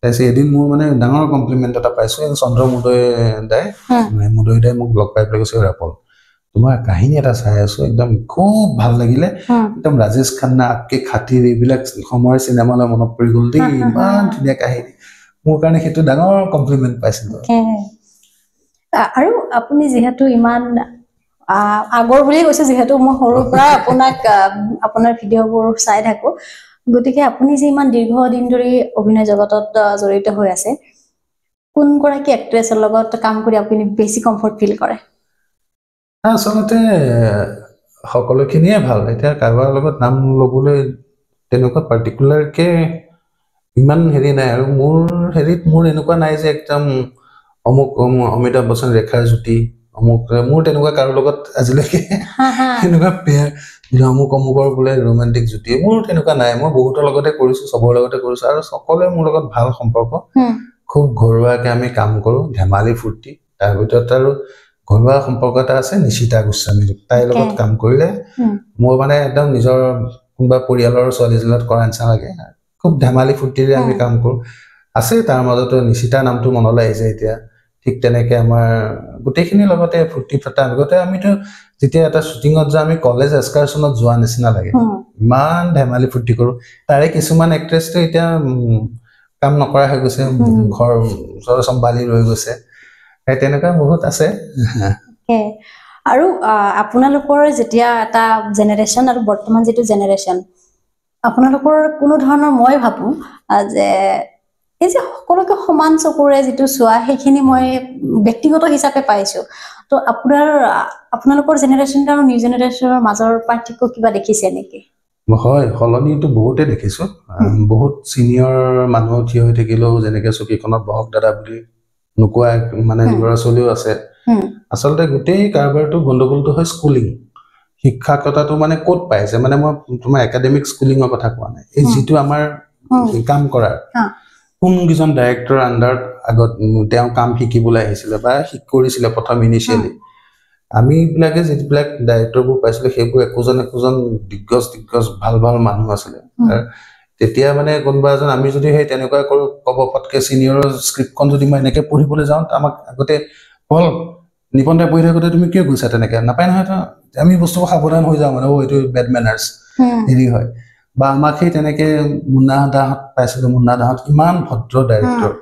তাৰপিছত এদিন মোৰ মানে ডাঙৰ কমপ্লিমেণ্ট এটা পাইছো চন্দ্ৰ মুদৈ দাই মোক লগ পাই পেলাই কৈছে ৰাপল তোমাৰ কাহিনী এটা চাই আছো একদম খুব ভাল লাগিলে একদম ৰাজেশ খান্না আপকে খাতিৰ এইবিলাক সময়ৰ চিনেমালৈ মনত পৰি গ'ল দেই ইমান ধুনীয়া কাহিনী মোৰ কাৰণে সেইটো ডাঙৰ কমপ্লিমেণ্ট পাইছিলো আৰু আপুনি যিহেতু ইমান আগৰ বুলিয়ে কৈছো যিহেতু মই সৰুৰ পৰা আপোনাক আপোনাৰ ভিডিঅ'বোৰ চাই থাকো গতিকে আপুনি যে ইমান দীৰ্ঘদিন ধৰি অভিনয় জগতত জড়িত হৈ আছে, কোনগৰাকী এক্ট্ৰেছৰ লগত কাম কৰি আপুনি বেছি কমফৰ্ট ফিল কৰে? আচলতে সকলোখিনিয়ে ভাল। এতিয়া কাৰোবাৰ লগত নাম ল'বলৈ তেনেকুৱা পাৰ্টিকুলাৰকে ইমান হেৰি নাই। আৰু মোৰ এনেকুৱা নাই যে একদম অমুক অমিতাভ বচ্চন, ৰেখাৰ জ্যোতি, অমুক, মোৰ তেনেকুৱা কাৰো লগত আজিলৈকে এনেকুৱা পেয়াৰ অমুকৰ বোলে ৰোমান্টিক জ্যোতি, মোৰ তেনেকুৱা নাই। মই বহুতৰ লগতে কৰিছো, চবৰ লগতে কৰিছো, আৰু সকলোৱে মোৰ লগত ভাল সম্পৰ্ক। খুব ঘৰুৱাকে আমি কাম কৰো, ধেমালি ফূৰ্তি। তাৰ ভিতৰত আৰু ঘৰুৱা সম্পৰ্ক এটা আছে নিশিতা গোস্বামী, তাইৰ লগত কাম কৰিলে মোৰ মানে একদম নিজৰ কোনোবা পৰিয়ালৰ ছোৱালীজনীৰ লগত কৰা নিচিনা লাগে। খুব ধেমালি ফূৰ্তিৰে আমি কাম কৰো। আছে তাৰ মাজতো নিশিতাৰ নামটো মনলৈ আহিছে এতিয়া। ঠিক তেনেকে আমাৰ গোটেইখিনিৰ লগতে ফূৰ্তি ফাৰ্তা। আগতে আমিতো যেতিয়া এটা শ্বুটিঙত যাওঁ, আমি কলেজ এক্সকাৰচনত যোৱা নিচিনা লাগে, ইমান ধেমালি ফূৰ্তি কৰো। তাৰে কিছুমান এক্ট্ৰেছটো এতিয়া কাম নকৰা হৈ গৈছে, ঘৰ চম্ভালি ৰৈ গৈছে, তেনেকুৱা বহুত আছে। আৰু আপোনালোকৰ যেতিয়া এটা জেনেৰেশ্যন আৰু বৰ্তমান যিটো জেনেৰেশ্যন, আপোনালোকৰ কোনো ধৰণৰ, মই ভাবো যে এই যে সকলোকে সমান চকুৰে যিটো চোৱা, সেইখিনি মই ব্যক্তিগত হিচাপে পাইছো। তো আপোনালোকৰ জেনেৰেশ্যন আৰু নিউ জেনেৰেশ্যনৰ মাজৰ পাৰ্থক্য কিবা দেখিছে নেকি? হয়, সলনিটো বহুতে দেখিছো। বহুত চিনিয়ৰ মানুহ থিয় হৈ থাকিলেও যেনেকে চকীখনত বহক দাদা বুলি নোকোৱা মানে ল'ৰা ছোৱালীও আছে। আচলতে গোটেই কাৰবাৰটো গণ্ডগোলটো হয় স্কুলিং, শিক্ষাকতাটো মানে ক'ত পাইছে। মানে মই তোমাৰ একাডেমিক স্কুলিঙৰ কথা কোৱা নাই, এই যিটো আমাৰ কাম কৰাৰ কোনকেইজন ডাইৰেক্টৰ আণ্ডাৰত আগত তেওঁ কাম শিকিবলৈ আহিছিলে বা কৰিছিলে প্ৰথম ইনিচিয়েলি। আমি বিলাকে যিবিলাক ডাইৰেক্টৰবোৰ পাইছিলো, সেইবোৰ একোজন দিগ্গজ ভাল মানুহ আছিলে। তেতিয়া মানে কোনোবা এজন, আমি যদি সেই তেনেকুৱা কৰো, ক'ব পটকে চিনিয়ৰৰ স্ক্ৰিপ্টখন যদি মই এনেকে পঢ়িবলৈ যাওঁ, আমাক আগতে বল নিপন দাই পঢ়ি থাকোতে তুমি কিয় গৈছা, তেনেকে নাপায় নহয়। আমি বস্তুবোৰ সাৱধান হৈ যাওঁ, মানে এইটো বেড মেনাৰ্ছ হেৰি হয়। বা আমাক সেই তেনেকে মুন্না দাহঁত পাইছিলো। মুন্না দাহঁত ইমান ভদ্ৰ ডাইৰেক্টৰ,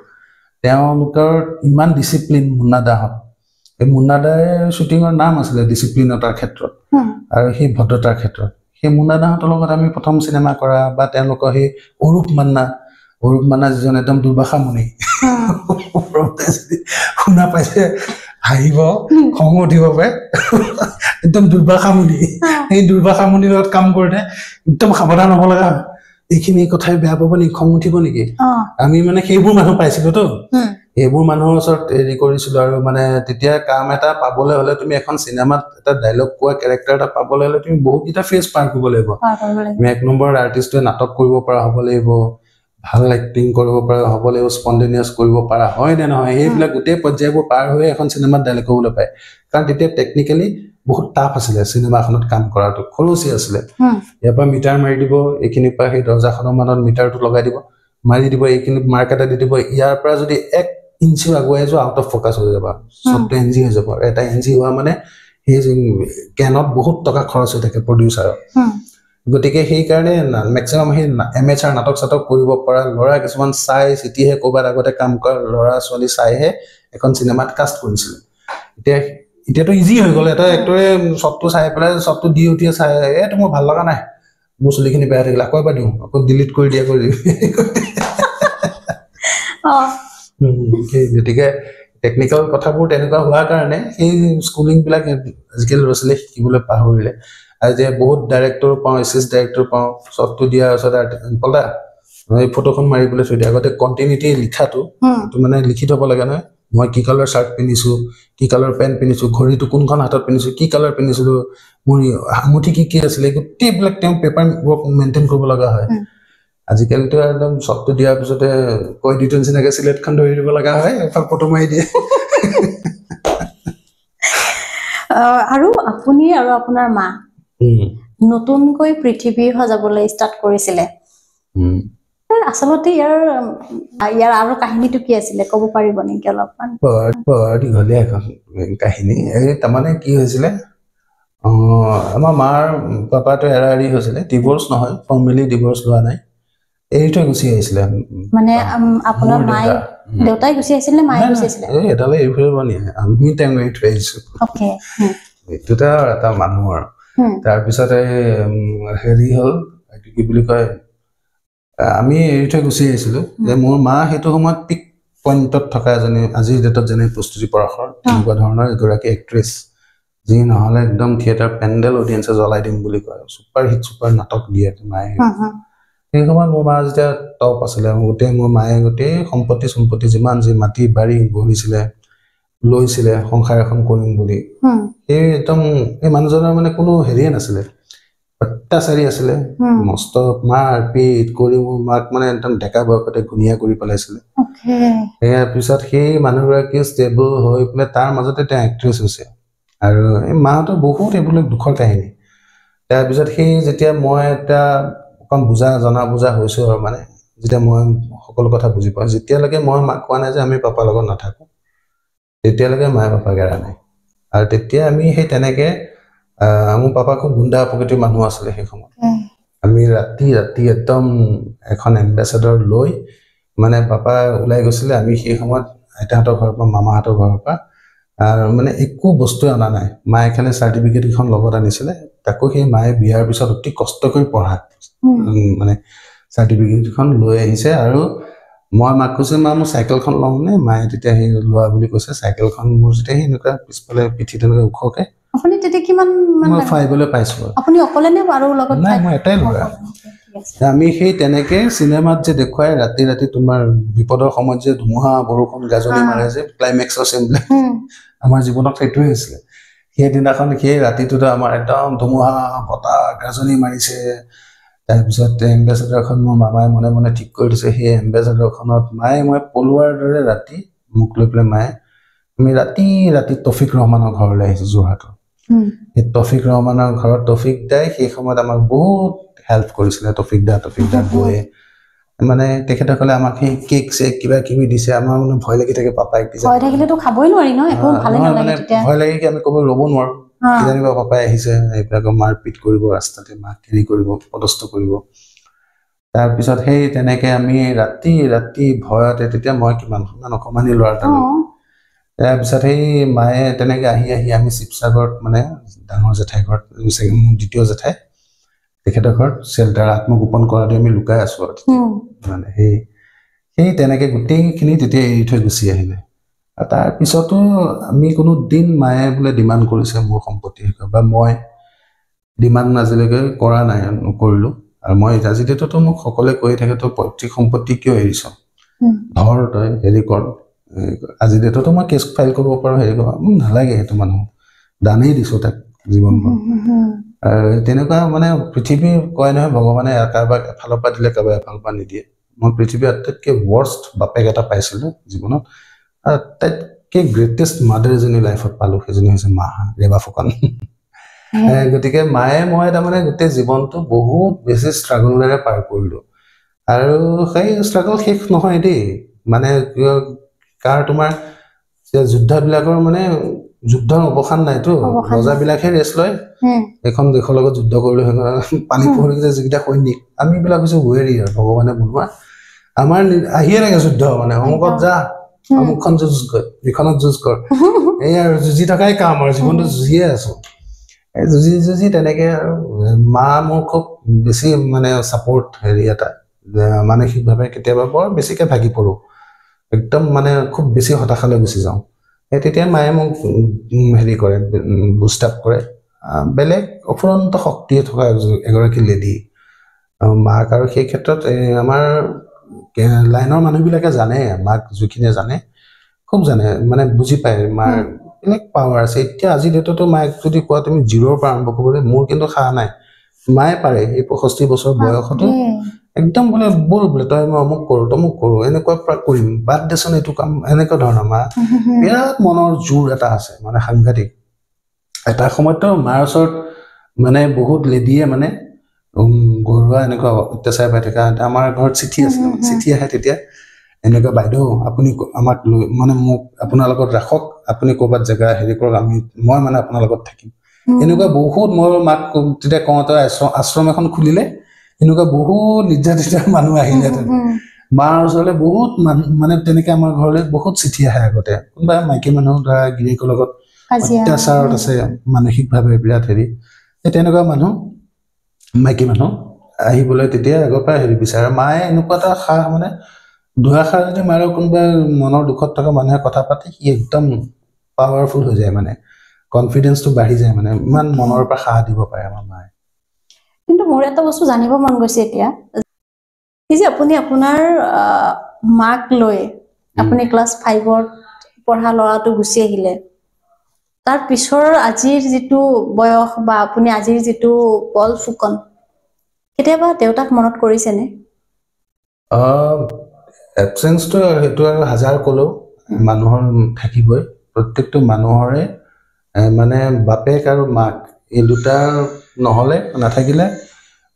তেওঁলোকৰ ইমান ডিচিপ্লিন। মুন্না দাহঁত, এই মুন্না দাৰ শ্বুটিঙৰ নাম আছিলে ডিচিপ্লিনতাৰ ক্ষেত্ৰত আৰু সেই ভদ্ৰতাৰ ক্ষেত্ৰত। সেই মুন্না দাহঁতৰ লগত আমি প্ৰথম চিনেমা কৰা, বা তেওঁলোকৰ সেই অৰূপ মান্না যিজন একদম দুৰ্বাসা মুনি, শুনা পাইছে হাঁহিব, খং উঠিব পাৰে, একদম দুৰ্বাসা মুনি। সেই দুৰ্বাসা মুনিৰ লগত কাম কৰোতে একদম সাৱধান হব লগা হয়। এইখিনি কথাই বেয়া পাব নেকি, খং উঠিব নেকি। আমি মানে সেইবোৰ মানুহ পাইছিলো তো, এইবোৰ মানুহৰ ওচৰত হেৰি কৰিছিলো। আৰু মানে তেতিয়া কাম এটা পাবলৈ হলে, তুমি এখন চিনেমাত এটা ডাইলগ কোৱা কেৰেক্টাৰ এটা পাবলৈ হলে তুমি বহুতকেইটা ফেজ পাৰ কৰিব লাগিব। তুমি 1 নম্বৰ আৰ্টিষ্টে নাটক কৰিব পৰা হ'ব লাগিব, ভাল এক্টিং কৰিব পৰা হ'ব লাগিব, স্পণ্টেনিয়াছ কৰিব পৰা হয় নে নহয়, সেইবিলাক গোটেই পৰ্যায়বোৰ পাৰ হৈ এখন চিনেমাত ডাইলগ ক'বলৈ পায়। কাৰণ তেতিয়া টেকনিকেলি বহুত টাফ আছিলে চিনেমাখনত কাম কৰাটো, খৰচী আছিলে। ইয়াৰ পৰা মিটাৰ মাৰি দিব, এইখিনিৰ পৰা সেই দৰ্জাখনৰ মানত মিটাৰটো লগাই দিব, মাৰি দিব, এইখিনি মাৰ্ক এটা দি দিব। ইয়াৰ পৰা যদি 1 ইঞ্চিও আগুৱাই যোৱা, আউট অফ ফকাছ হৈ যাবা, চবটো এনজি হৈ যাব। এটা এনজি হোৱা মানে সেই কেনত বহুত টকা খৰচ হৈ থাকে প্ৰডিউচাৰৰ। গতিকে সেইকাৰণে মেক্সিমাম সেই এমেচাৰ নাটক চাটক কৰিব পৰা ল'ৰা কিছুমান চাই চিতিহে, ক'ৰবাত আগতে কাম কৰা ল'ৰা ছোৱালী চাইহে এখন চিনেমাত কাষ্ট কৰিছিলে। এতিয়াতো ইজি হৈ গ'ল, এটা এক্টৰে চবটো চাই পেলাই চবটো দি উঠিয়ে চাই, এইটো মোৰ ভাল লগা নাই, মোৰ চুলিখিনি বেয়া থাকিলে আকৌ এবাৰ দিওঁ, আকৌ ডিলিট কৰি দিয়া কৰি গতিকে টেকনিকেল কথাবোৰ তেনেকুৱা হোৱাৰ কাৰণে সেই স্কুলিং বিলাক আজিকালি ল'ৰা ছোৱালীয়ে শিকিবলৈ পাহৰিলে। আৰু যে বহুত ডাইৰেক্টৰ পাওঁ, এচিষ্ট ডাইৰেক্টৰ পাওঁ, চবটো দিয়াৰ পিছত পলা এই ফটোখন মাৰিবলৈ থৈ দিয়ে। আগতে কণ্টিনিউটি লিখাটো মানে লিখি থব লাগে নহয়, মই কি কালাৰ চাৰ্ট পিন্ধিছো, কি কালাৰ পেণ্ট পিন্ধিছো, ঘড়ীটো কোনখন হাতত পিন্ধিছো, কি কালাৰ পিন্ধিছিলো, মোৰ আঙুঠি কি আছিলে, গোটেইবিলাক তেওঁ পেপাৰ ৱৰ্ক মেইনটেইন কৰিব লগা হয়। আজিকালিতো একদম চবটো দিয়াৰ পিছতে কৈ দিটো নিচিনাকে চিলেটখন ধৰি দিব লগা হয়, এফাল ফটো মাৰি দিয়ে। আৰু আপুনি আৰু আপোনাৰ মা নতুনকৈ পৃথিৱী সজাবলৈ ষ্টাৰ্ট কৰিছিলে, আচলতে ইয়াৰ আৰু কাহিনীটো কি আছিলে, ক'ব পাৰিব নেকি অলপমান? দীঘলীয়া এখন কাহিনী। তাৰমানে কি হৈছিলে, আমাৰ মাৰ পাপাটো এৰা এৰি হৈছিলে, ডিভোৰ্চ নহয়, ফৰ্মেলি ডিভোৰ্চ লোৱা নাই, এৰি থৈ গুচি আহিছিলে। মানে আপোনাৰ দেউতাই গুচি আহিছিল নে মায়ে গুচি আহিছিলে? এটালৈ এৰি ফুৰিব নিয়ে, আমি তেওঁ এৰি থৈ আহিছো। এইটোতে এটা মানুহৰ। তাৰপিছতে হেৰি হ'ল, এইটো কি বুলি কয়, আমি এৰি থৈ গুচি আহিছিলোঁ যে মোৰ মা সেইটো সময়ত পিক পইণ্টত থকা এজনী আজিৰ ডেটত যেনে প্ৰস্তুতি পৰাশৰ তেনেকুৱা ধৰণৰ এগৰাকী এক্ট্ৰেছ যি নহ'লে একদম থিয়েটাৰ পেণ্ডেল অডিয়েঞ্চে জ্বলাই দিম বুলি কয় ছুপাৰ হিট ছুপাৰ নাটক দিয়ে মায়ে সেই সময়ত মোৰ মা যেতিয়া টপ আছিলে গোটেই মোৰ মায়ে গোটেই সম্পত্তি যিমান যি মাটি বাৰী গঢ়িছিলে লৈছিলে সংসাৰ এখন কৰিম বুলি সেই একদম এই মানুহজনৰ মানে কোনো হেৰিয়ে নাছিলে অত্যাচাৰী আছিলে মস্ত মাৰ পিট কৰি মোৰ মাক মানে একদম ডেকা বয়সতে ঘূণীয়া কৰি পেলাইছিলে ইয়াৰ পিছত সেই মানুহগৰাকী ষ্টেবল হৈ পেলাই তাৰ মাজতে তেওঁ এক্ট্ৰেছ হৈছে আৰু এই মাহঁতৰ বহুত এইবিলাক দুখৰ কাহিনী তাৰপিছত সেই যেতিয়া মই এটা অকণ জনা বুজা হৈছোঁ আৰু মানে যেতিয়া মই সকলো কথা বুজি পাওঁ যেতিয়ালৈকে মই মাক কোৱা নাই যে আমি পাপাৰ লগত নাথাকোঁ তেতিয়ালৈকে মায়ে পাপাক এৰা নাই আৰু তেতিয়া আমি সেই তেনেকৈ মোৰ পাপা খুব গুণ্ডা প্ৰকৃতিৰ মানুহ আছিলে সেই সময়ত আমি ৰাতি একদম এখন এম্বেচাডৰ লৈ মানে পাপা ওলাই গৈছিলে আমি সেই সময়ত আইতাহঁতৰ ঘৰৰ পৰা মামাহঁতৰ ঘৰৰ পৰা মানে একো বস্তুৱে অনা নাই মায়ে খালি চাৰ্টিফিকেট এখন লগত আনিছিলে তাকো সেই মায়ে বিয়াৰ পিছত অতি কষ্ট কৰি পঢ়া মানে চাৰ্টিফিকেটখন লৈ আহিছে আৰু মই মাক কৈছোঁ মা মোৰ চাইকেলখন লওঁনে মায়ে তেতিয়া সেই লোৱা বুলি কৈছে চাইকেলখন মোৰ যেতিয়া সেই এনেকুৱা পিছফালে পিঠি তেনেকৈ ওখকে আপুনি তেতিয়া কিমান মই ফাইবলৈ পাইছোঁ আপুনি অকলে নে আৰু লগত নাই মই এটাই ল'ৰা আমি সেই তেনেকৈ চিনেমাত যে দেখুৱাই ৰাতি তোমাৰ বিপদৰ সময়ত যে ধুমুহা বৰষুণ গাজনি মাৰে যে ক্লাইমেক্সৰ চিনবিলাক আমাৰ জীৱনত সেইটোৱে হৈছিলে সেইদিনাখন সেই ৰাতিটোতো আমাৰ একদম ধুমুহা বতাহ গাজনি মাৰিছে তাৰপিছত এম্বেচাডৰখন মোৰ মামাই মনে মনে ঠিক কৰি দিছে সেই এম্বেচাডৰখনত মায়ে মই পলোৱাৰ দৰে ৰাতি মোক লৈ পেলাই মায়ে আমি ৰাতি তৌফিক ৰহমানৰ ঘৰলৈ আহিছোঁ যোৰহাটৰ সেই তৌফিক ৰহমানৰ ঘৰত তৌফিক দাই সেই সময়ত আমাক বহুত হেল্প কৰিছিলে তৌফিক দা গৈ মানে তেখেতসকলে আমাক সেই কেক চেক কিবা কিবি দিছে আমাৰ মানে ভয় লাগি থাকে পাপাই ভয় থাকিলেতো খাবই নোৱাৰি ন একো ভালে নালাগে তেতিয়া ভয় লাগি কি আমি ক'ব ৰ'ব নোৱাৰো কিজানিবা পাপাই আহিছে এইবিলাক মাৰপিট কৰিব ৰাস্তাতে মাক হেৰি কৰিব পদস্থ কৰিব তাৰপিছত সেই তেনেকৈ আমি ৰাতি ভয়তে তেতিয়া মই কিমান অকমানি ল'ৰা এটা তাৰপিছত সেই মায়ে তেনেকৈ আহি আমি শিৱসাগৰত মানে ডাঙৰ জেঠাই ঘৰত দ্বিতীয় জেঠাই তেখেতৰ ঘৰত চেল্টাৰ আত্মগোপন কৰাতে আমি লুকাই আছোঁ আৰু মানে সেই তেনেকৈ গোটেইখিনি তেতিয়া এৰি থৈ গুচি আহিলে আৰু তাৰপিছতো আমি কোনো দিন মায়ে বোলে ডিমাণ্ড কৰিছে মোৰ সম্পত্তি বা মই ডিমাণ্ড আজিলৈকে কৰা নাই নকৰিলোঁ আৰু মই আজি ডেটতো মোক সকলোৱে কৈ থাকে তই পৈতৃক সম্পত্তি কিয় এৰিছ ধৰ তই হেৰি কৰ আজি ডেটতো মই কেছ ফাইল কৰিব পাৰোঁ হেৰি কৰিব নালাগে সেইটো মানুহ দানেই দিছোঁ তাক জীৱনভৰ আৰু তেনেকুৱা মানে পৃথিৱী কয় নহয় ভগৱানে কাৰোবাক এফালৰ পৰা দিলে কাৰোবাক এফালৰ পৰা নিদিয়ে মই পৃথিৱীৰ আটাইতকৈ ৱৰ্ষ্ট বাপেক এটা পাইছিলোঁ জীৱনত আৰু আটাইতকৈ গ্ৰেটেষ্ট মাদাৰ এজনী লাইফত পালোঁ সেইজনী হৈছে মা ৰেবা ফুকন গতিকে মায়ে মই তাৰমানে গোটেই জীৱনটো বহুত বেছি ষ্ট্ৰাগলেৰে পাৰ কৰিলোঁ আৰু সেই ষ্ট্ৰাগল শেষ নহয় দেই মানে কাৰ তোমাৰ যুদ্ধবিলাকৰ মানে যুদ্ধৰ অৱসান নাইতো ৰজাবিলাকহে ৰেষ্ট লয় এখন দেশৰ লগত যুদ্ধ কৰিলোঁ পানী পোহৰিছে যিকেইটা সৈনিক আমিবিলাক হৈছোঁ ৱেৰি আৰু ভগৱানে বনোৱা আমাৰ আহিয়ে থাকে যুদ্ধ মানে অমুকত যা অমুকখন যুঁজ কৰ ইখনত যুঁজ কৰ এই আৰু যুঁজি থকাই কাম আৰু জীৱনটো যুঁজিয়ে আছোঁ এই যুঁজি তেনেকৈ আৰু মা মোৰ খুব বেছি মানে ছাপৰ্ট হেৰি এটা মানসিকভাৱে কেতিয়াবা বৰ বেছিকৈ ভাগি পৰোঁ একদম মানে খুব বেছি হতাশালৈ গুচি যাওঁ সেই তেতিয়া মায়ে মোক হেৰি কৰে বুষ্টাপ কৰে বেলেগ অফুৰন্ত শক্তিয়ে থকা এগৰাকী লেডি মাক আৰু সেই ক্ষেত্ৰত আমাৰ লাইনৰ মানুহবিলাকে জানে মাক যিখিনিয়ে জানে খুব জানে মানে বুজি পায় মাৰ বেলেগ পাৱাৰ আছে এতিয়া আজিৰ ডেটতো মাক যদি কোৱা তুমি 0ৰ পৰা আৰম্ভ কৰিবলৈ মোৰ কিন্তু সাহ নাই মায়ে পাৰে এই 65 বছৰ বয়সতো একদম বোলে বল বোলে তই মই অমুক কৰোঁ এনেকুৱা কৰিম বাদ দেচোন এইটো কাম এনেকুৱা ধৰণৰ মা বিৰাট মনৰ জোৰ এটা আছে মানে সাংঘাতিক এটা সময়ততো মাৰ ওচৰত মানে বহুত লেডিয়ে মানে ঘৰুৱা এনেকুৱা অত্যাচাৰ পাই থকা আমাৰ ঘৰত চিঠি আছিলে চিঠি আহে তেতিয়া এনেকুৱা বাইদেউ আপুনি আমাক মানে মোক আপোনাৰ লগত ৰাখক আপুনি ক'ৰবাত জেগা হেৰি কৰক মই মানে আপোনাৰ লগত থাকিম এনেকুৱা বহুত মই মাক তেতিয়া কওঁতে আশ্ৰম এখন খুলিলে এনেকুৱা বহুত নিৰ্যাতিত মানুহ আহিলে মাৰ ওচৰলৈ বহুত মানে তেনেকৈ আমাৰ ঘৰলৈ বহুত চিঠি আহে আগতে কোনোবা মাইকী মানুহ ধৰা গিৰিয়েকৰ লগত অত্যাচাৰত আছে মানসিকভাৱে বিৰাট হেৰি তেনেকুৱা মানুহ মাইকী মানুহ আহিবলৈ তেতিয়া আগৰ পৰা হেৰি বিচাৰে মায়ে এনেকুৱা এটা সাহ মানে দুআষাৰ যদি মাৰে কোনোবা মনৰ দুখত থকা মানুহে কথা পাতে সি একদম পাৱাৰফুল হৈ যায় মানে কনফিডেন্সটো বাঢ়ি যায় মানে ইমান মনৰ পৰা সাহ দিব পাৰে আমাৰ মায়ে কিন্তু মোৰ এটা বস্তু জানিব মন গৈছে এতিয়া এই যে আপুনি আপোনাৰ মাক লৈ আপুনি ক্লাছ 5ত পঢ়া ল'ৰাটো গুচি আহিলে তাৰ পিছৰ আজিৰ যিটো বয়স বা আপুনি আজিৰ যিটো বল ফুকন কেতিয়াবা দেউতাক মনত কৰিছেনে এবচেন্সটো সেইটো আৰু হাজাৰ ক'লেও মানুহৰ থাকিবই প্ৰত্যেকটো মানুহৰে মানে বাপেক আৰু মাক এই দুটা নহ'লে নাথাকিলে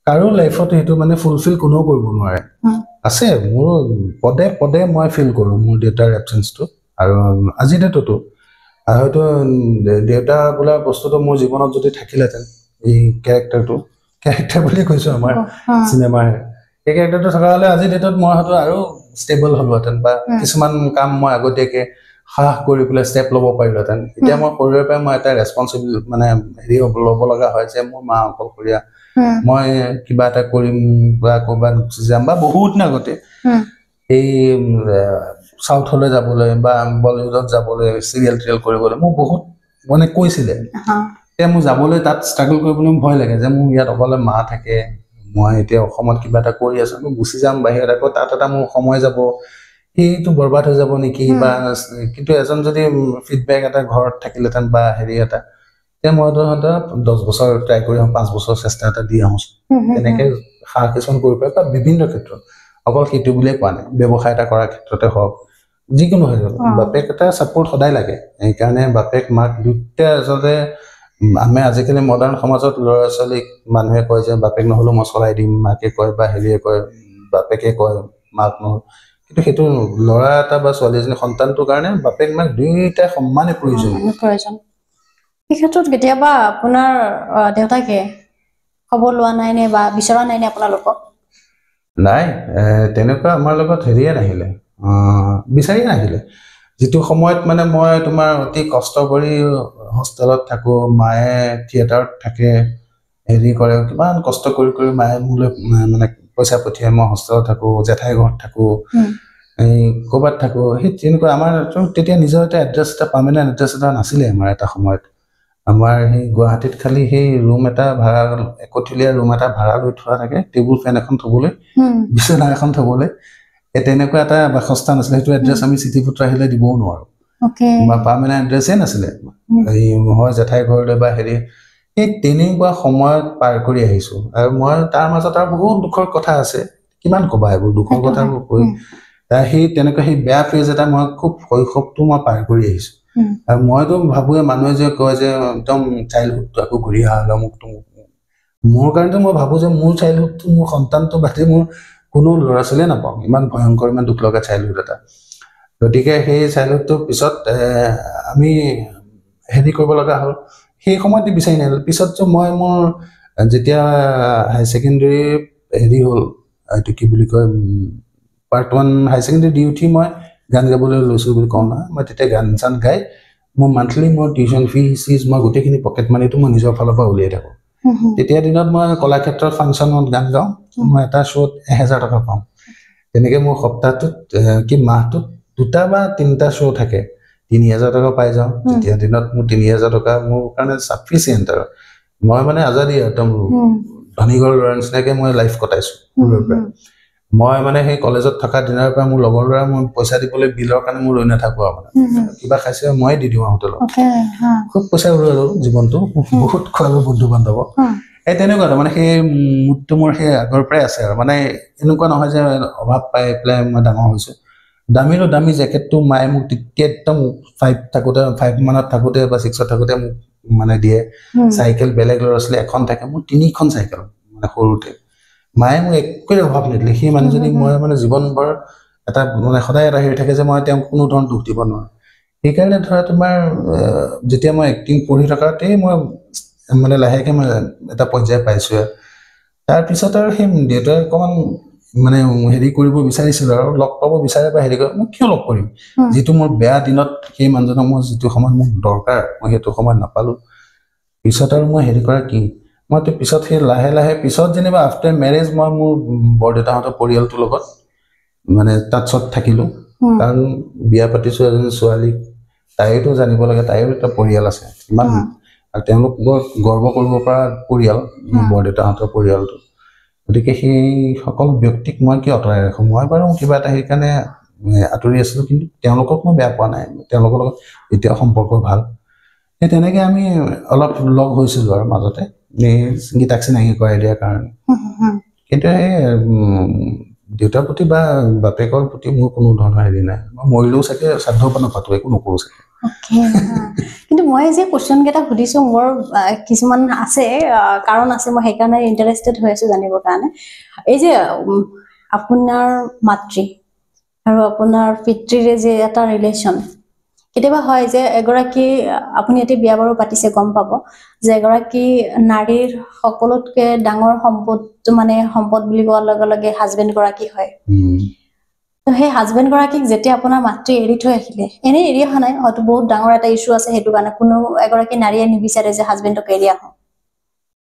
কাৰো লাইফত সেইটো মানে ফুলফিল কোনেও কৰিব নোৱাৰে আছে মোৰ পদে পদে মই ফিল কৰোঁ মোৰ দেউতাৰ এবচেন্সটো আৰু আজি ডেটতো হয়তো দেউতা বোলা বস্তুটো মোৰ জীৱনত যদি থাকিলেহেঁতেন এই কেৰেক্টাৰ বুলি কৈছোঁ আমাৰ চিনেমাৰ এই কেৰেক্টাৰটো থকা হ'লে আজি ডেটত মই হয়তো আৰু ষ্টেবল হ'লোহেঁতেন বা কিছুমান কাম মই আগতীয়াকৈ সাহ কৰি পেলাই ষ্টেপ ল'ব পাৰিলোহেঁতেন এতিয়া মই সৰুৰে পৰাই মই এটা ৰেছপনচিবল মানে হেৰি ল'ব লগা হয় যে মোৰ মা অকলশৰীয়া মই কিবা এটা কৰিম বা ক'ৰবাত গুচি যাম বা বহুত দিন আগতে এই চাউথলৈ যাবলৈ বা বলিউডত যাবলৈ চিৰিয়েল কৰিবলৈ মোক বহুত মানে কৈছিলে এতিয়া মোৰ যাবলৈ তাত ষ্ট্ৰাগল কৰিবলৈ ভয় লাগে যে মোৰ ইয়াত অকলে মা থাকে মই এতিয়া অসমত কিবা এটা কৰি আছো মই গুচি যাম বাহিৰত আকৌ তাত এটা মোৰ সময় যাব সেইটো বৰবাদ হৈ যাব নেকি বা কিন্তু এজন যদি ফিডবেক এটা ঘৰত থাকিলেহেঁতেন বা হেৰি এটা এতিয়া মই হয়তো 10 বছৰ ট্ৰাই কৰি 5 বছৰ চেষ্টা এটা দি আহোঁ তেনেকে সাৰ কিছুমান কৰিব পাৰে বা বিভিন্ন ক্ষেত্ৰত অকল সেইটো বুলিয়ে কোৱা নাই ব্যৱসায় এটা কৰাৰ ক্ষেত্ৰতে হওক যিকোনো হৈ যাব বাপেক এটা ছাপোৰ্ট সদায় লাগে সেইকাৰণে বাপেক মাক দুয়োটা আচলতে আমি আজিকালি মডাৰ্ণ সমাজত ল'ৰা ছোৱালীক মানুহে কয় যে বাপেক নহ'লেও মই চলাই দিম মাকে কয় বা হেৰিয়ে কয় বাপেকে কয় মাক নহ'ল কিন্তু সেইটো ল'ৰা এটা বা ছোৱালী এজনী সন্তানটোৰ কাৰণে বাপেক মাক দুয়োটাই সমানে প্ৰয়োজন এই ক্ষেত্ৰত কেতিয়াবা আপোনাৰ দেউতাকে খবৰ লোৱা নাই নে বা বিচৰা নাই নে আপোনালোকক নাই তেনেকুৱা আমাৰ লগত হেৰিয়ে নাহিলে বিচাৰিয়ে নাহিলে যিটো সময়ত মানে মই তোমাৰ অতি কষ্ট কৰি হোষ্টেলত থাকোঁ মায়ে থিয়েটাৰত থাকে হেৰি কৰে কিমান কষ্ট কৰি কৰি মায়ে মোলৈ মানে পইচা পঠিয়াই মই হোষ্টেলত থাকোঁ জেঠাই ঘৰত থাকোঁ এই ক'ৰবাত থাকোঁ সেই তেনেকুৱা আমাৰ তেতিয়া নিজৰ এটা এড্ৰেছ এটা পাৰ্মানেণ্ট এড্ৰেছ এটা নাছিলে আমাৰ এটা সময়ত আমাৰ সেই গুৱাহাটীত খালি সেই ৰুম এটা ভাড়া একঠীয়া ৰুম এটা ভাড়া লৈ থোৱা থাকে টেবুল ফেন এখন থ'বলৈ বিচনা এখন থ'বলৈ তেনেকুৱা এটা বাসস্থান আছিলে সেইটো এড্ৰেছ আমি চিঠি পত্ৰ আহিলে দিবও নোৱাৰোঁ বা পাৰ্মানেণ্ট এড্ৰেছেই নাছিলে এই হয় জেঠাই ঘৰলৈ বা হেৰি সেই তেনেকুৱা সময়ত পাৰ কৰি আহিছোঁ আৰু মই তাৰ মাজত আৰু বহুত দুখৰ কথা আছে কিমান ক'বা এইবোৰ দুখৰ কথাবোৰ কৈ সেই তেনেকুৱা সেই বেয়া ফেজ এটা মই খুব শৈশৱটো মই পাৰ কৰি আহিছোঁ আৰু মইতো ভাবোঁ মানুহে যে কয় যে একদম চাইল্ডহুডটো আকৌ ঘূৰি অহা মোক মোৰ কাৰণেতো মই ভাবোঁ যে মোৰ চাইল্ডহুডটো মোৰ সন্তানটো বাদে মোৰ কোনো ল'ৰা ছোৱালীয়ে নাপাওঁ ইমান ভয়ংকৰ ইমান দুখ লগা চাইল্ডহুড এটা গতিকে সেই চাইল্ডহুডটোৰ পিছত আমি হেৰি কৰিব লগা হ'ল সেই সময়ত বিচাৰি নাহিল পিছত যে মই মোৰ যেতিয়া হাই ছেকেণ্ডেৰী হেৰি হ'ল এইটো কি বুলি কয় পাৰ্ট 1 হাই ছেকেণ্ডেৰী দি উঠি মই গান গাবলৈ লৈছোঁ বুলি কওঁ নহয় মই তেতিয়া গান চান গাই মই মান্থলি মোৰ টিউশ্যন ফিজ মই গোটেইখিনি পকেট মানিটো মই নিজৰ ফালৰ পৰা উলিয়াই থাকোঁ তেতিয়া দিনত মই কলাক্ষেত্ৰৰ ফাংচনত গান গাওঁ মই এটা শ্ব'ত 1000 টকা পাওঁ তেনেকৈ মোৰ সপ্তাহটোত কি মাহটোত 2টা বা 3টা শ্ব' থাকে 3000 টকা পাই যাওঁ তেতিয়া দিনত মোৰ 3000 টকা মোৰ কাৰণে ছাফিচিয়েণ্ট আৰু মই মানে আজাদী একদম ধনীঘৰ ল'ৰা নিচিনাকৈ মই লাইফ কটাইছোঁ সৰুৰে পৰা মই মানে সেই কলেজত থকা দিনৰ পৰা মোৰ লগৰ ল'ৰা মই পইচা দিবলৈ বিলৰ কাৰণে মোৰ ৰৈ নাথাকোঁ আৰু মানে কিবা খাইছে ময়ে দি দিওঁ হোটেলত খুব পইচা উৰুৱালোঁ জীৱনটো বহুত খোৱালোঁ বন্ধু বান্ধৱক এই তেনেকুৱা মানে সেই মুডটো মোৰ সেই আগৰ পৰাই আছে আৰু মানে এনেকুৱা নহয় যে অভাৱ পাই পেলাই মই ডাঙৰ হৈছোঁ দামী জেকেটটো মায়ে মোক তেতিয়া একদম 5 মানত থাকোঁতে বা 6ত থাকোঁতে মোক মানে দিয়ে চাইকেল বেলেগ ল'ৰা ছোৱালী এখন থাকে মোৰ 3খন চাইকেল মানে সৰুতে মায়ে মোক একোৱে অভাৱ নিদিলে সেই মানুহজনীক মই মানে জীৱনভৰ এটা মানে সদায় এটা হেৰি থাকে যে মই তেওঁক কোনো ধৰণৰ দুখ দিব নোৱাৰোঁ সেইকাৰণে ধৰা তোমাৰ যেতিয়া মই এক্টিং পঢ়ি থকাতেই মই মানে লাহেকৈ মই এটা পৰ্যায় পাইছোঁ তাৰপিছত আৰু সেই দেউতাই অকণমান মানে হেৰি কৰিব বিচাৰিছিল আৰু লগ পাব বিচাৰে বা হেৰি কৰে মই কিয় লগ কৰিম যিটো মোৰ বেয়া দিনত সেই মানুহজনক মই যিটো সময়ত মোক দৰকাৰ মই সেইটো সময়ত নাপালোঁ পিছত আৰু মই হেৰি কৰা কি মইতো পিছত সেই লাহে লাহে পিছত যেনিবা আফটাৰ মেৰেজ মই মোৰ বৰদেউতাহঁতৰ পৰিয়ালটোৰ লগত মানে টাচত থাকিলোঁ কাৰণ বিয়া পাতিছোঁ এজনী ছোৱালীক তাইতো জানিব লাগে তাইৰো এটা পৰিয়াল আছে ইমান আৰু তেওঁলোক বৰ গৰ্ব কৰিব পৰা পৰিয়াল মোৰ বৰদেউতাহঁতৰ পৰিয়ালটো গতিকে সেই সকল ব্যক্তিক মই কি আঁতৰাই ৰাখোঁ মই বাৰু কিবা এটা সেইকাৰণে আঁতৰি আছিলোঁ কিন্তু তেওঁলোকক মই বেয়া পোৱা নাই তেওঁলোকৰ লগত এতিয়া সম্পৰ্ক ভাল সেই তেনেকৈ আমি অলপ লগ হৈছিলোঁ আৰু মাজতে গীতাক চিনাকি কৰাই দিয়াৰ কাৰণে কিন্তু সেই দেউতাৰ প্ৰতি বা বাপেকৰ প্ৰতি মোৰ কোনো ধৰণৰ হেৰি নাই মই মৰিলেও চাগে শ্ৰাদ্ধ পাতো একো নকৰোঁ চাগে কিন্তু মই যে কোৱেশ্যন কেইটা সুধিছোঁ মোৰ কিছুমান আছে কাৰণ আছে মই সেইকাৰণে ইণ্টাৰেষ্টেড হৈ আছোঁ জানিবৰ কাৰণে এই যে আপোনাৰ মাতৃ আৰু আপোনাৰ পিতৃৰে যে এটা ৰিলেশ্যন কেতিয়াবা হয় যে এগৰাকী আপুনি এতিয়া বিয়া বাৰু পাতিছে গম পাব যে এগৰাকী নাৰীৰ সকলোতকৈ ডাঙৰ সম্পদ বুলি কোৱাৰ লগে লগে হাজবেণ্ড গৰাকী হয় তো সেই হাজবেণ্ড গৰাকীক যেতিয়া আপোনাৰ মাতৃ এৰি থৈ আহিলে এনেই এৰি অহা নাই হয়তো বহুত ডাঙৰ এটা ইছ্যু আছে সেইটো কাৰণে কোনো এগৰাকী নাৰীয়ে নিবিচাৰে যে হাজবেণ্ডক এৰি আহক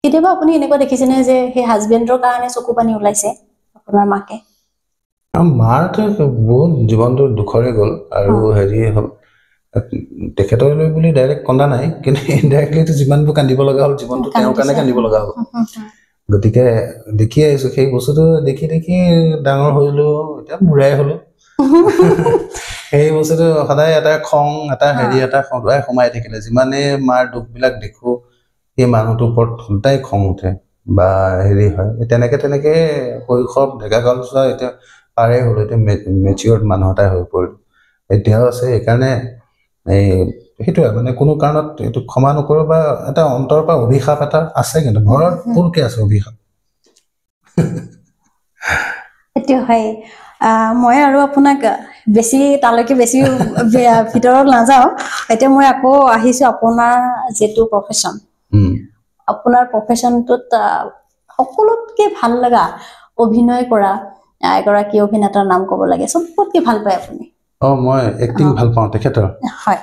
কেতিয়াবা আপুনি এনেকুৱা দেখিছেনে যে সেই হাজবেণ্ডৰ কাৰণে চকু পানী ওলাইছে আপোনাৰ মাকে মাৰতো বহুত জীৱনটো দুখৰে গ'ল আৰু হেৰি হ'ল তেখেতলৈ বুলি ডাইৰেক্ট কন্দা নাই কিন্তু ইনডাইৰেক্টলিটো যিমানবোৰ কান্দিব লগা হ'ল জীৱনটো তেওঁৰ কাৰণে কান্দিব লগা হ'ল গতিকে দেখি আহিছোঁ সেই বস্তুটো দেখি দেখি ডাঙৰ হৈলো এতিয়া বুঢ়াই হ'লো সেই বস্তুটো সদায় এটা খং এটা হেৰি এটা সদায় সোমাই থাকিলে যিমানে মাৰ দুখবিলাক দেখোঁ সেই মানুহটোৰ ওপৰত সদায় খং উঠে বা হেৰি হয় তেনেকে তেনেকে শৈশৱ ডেকাকাল চোৱা এতিয়া পাৰে হ'ল এতিয়া মেচিয়ৰ্ড মানুহ এটাই হৈ পৰিল এতিয়াও আছে সেইকাৰণে এই সেইটোৱে মানে কোনো কাৰণত এইটো ক্ষমা নকৰোঁ বা এটা অন্তৰৰ পৰা অভিশাপ এটা আছে কিন্তু ঘৰত পুৰকে আছে অভিশাপ সেইটো হয় মই আৰু আপোনাক বেছি তালৈকে বেছি ভিতৰত নাযাওঁ এতিয়া মই আকৌ আহিছোঁ আপোনাৰ যিটো প্ৰফেশ্যন আপোনাৰ প্ৰফেশ্যনটোত সকলোতকৈ ভাল লগা অভিনয় কৰা এগৰাকী অভিনেতাৰ নাম ক'ব লাগে চবতকৈ ভাল পায় আপুনি মই এক্টিং ভাল পাওঁ তেখেতৰ হয়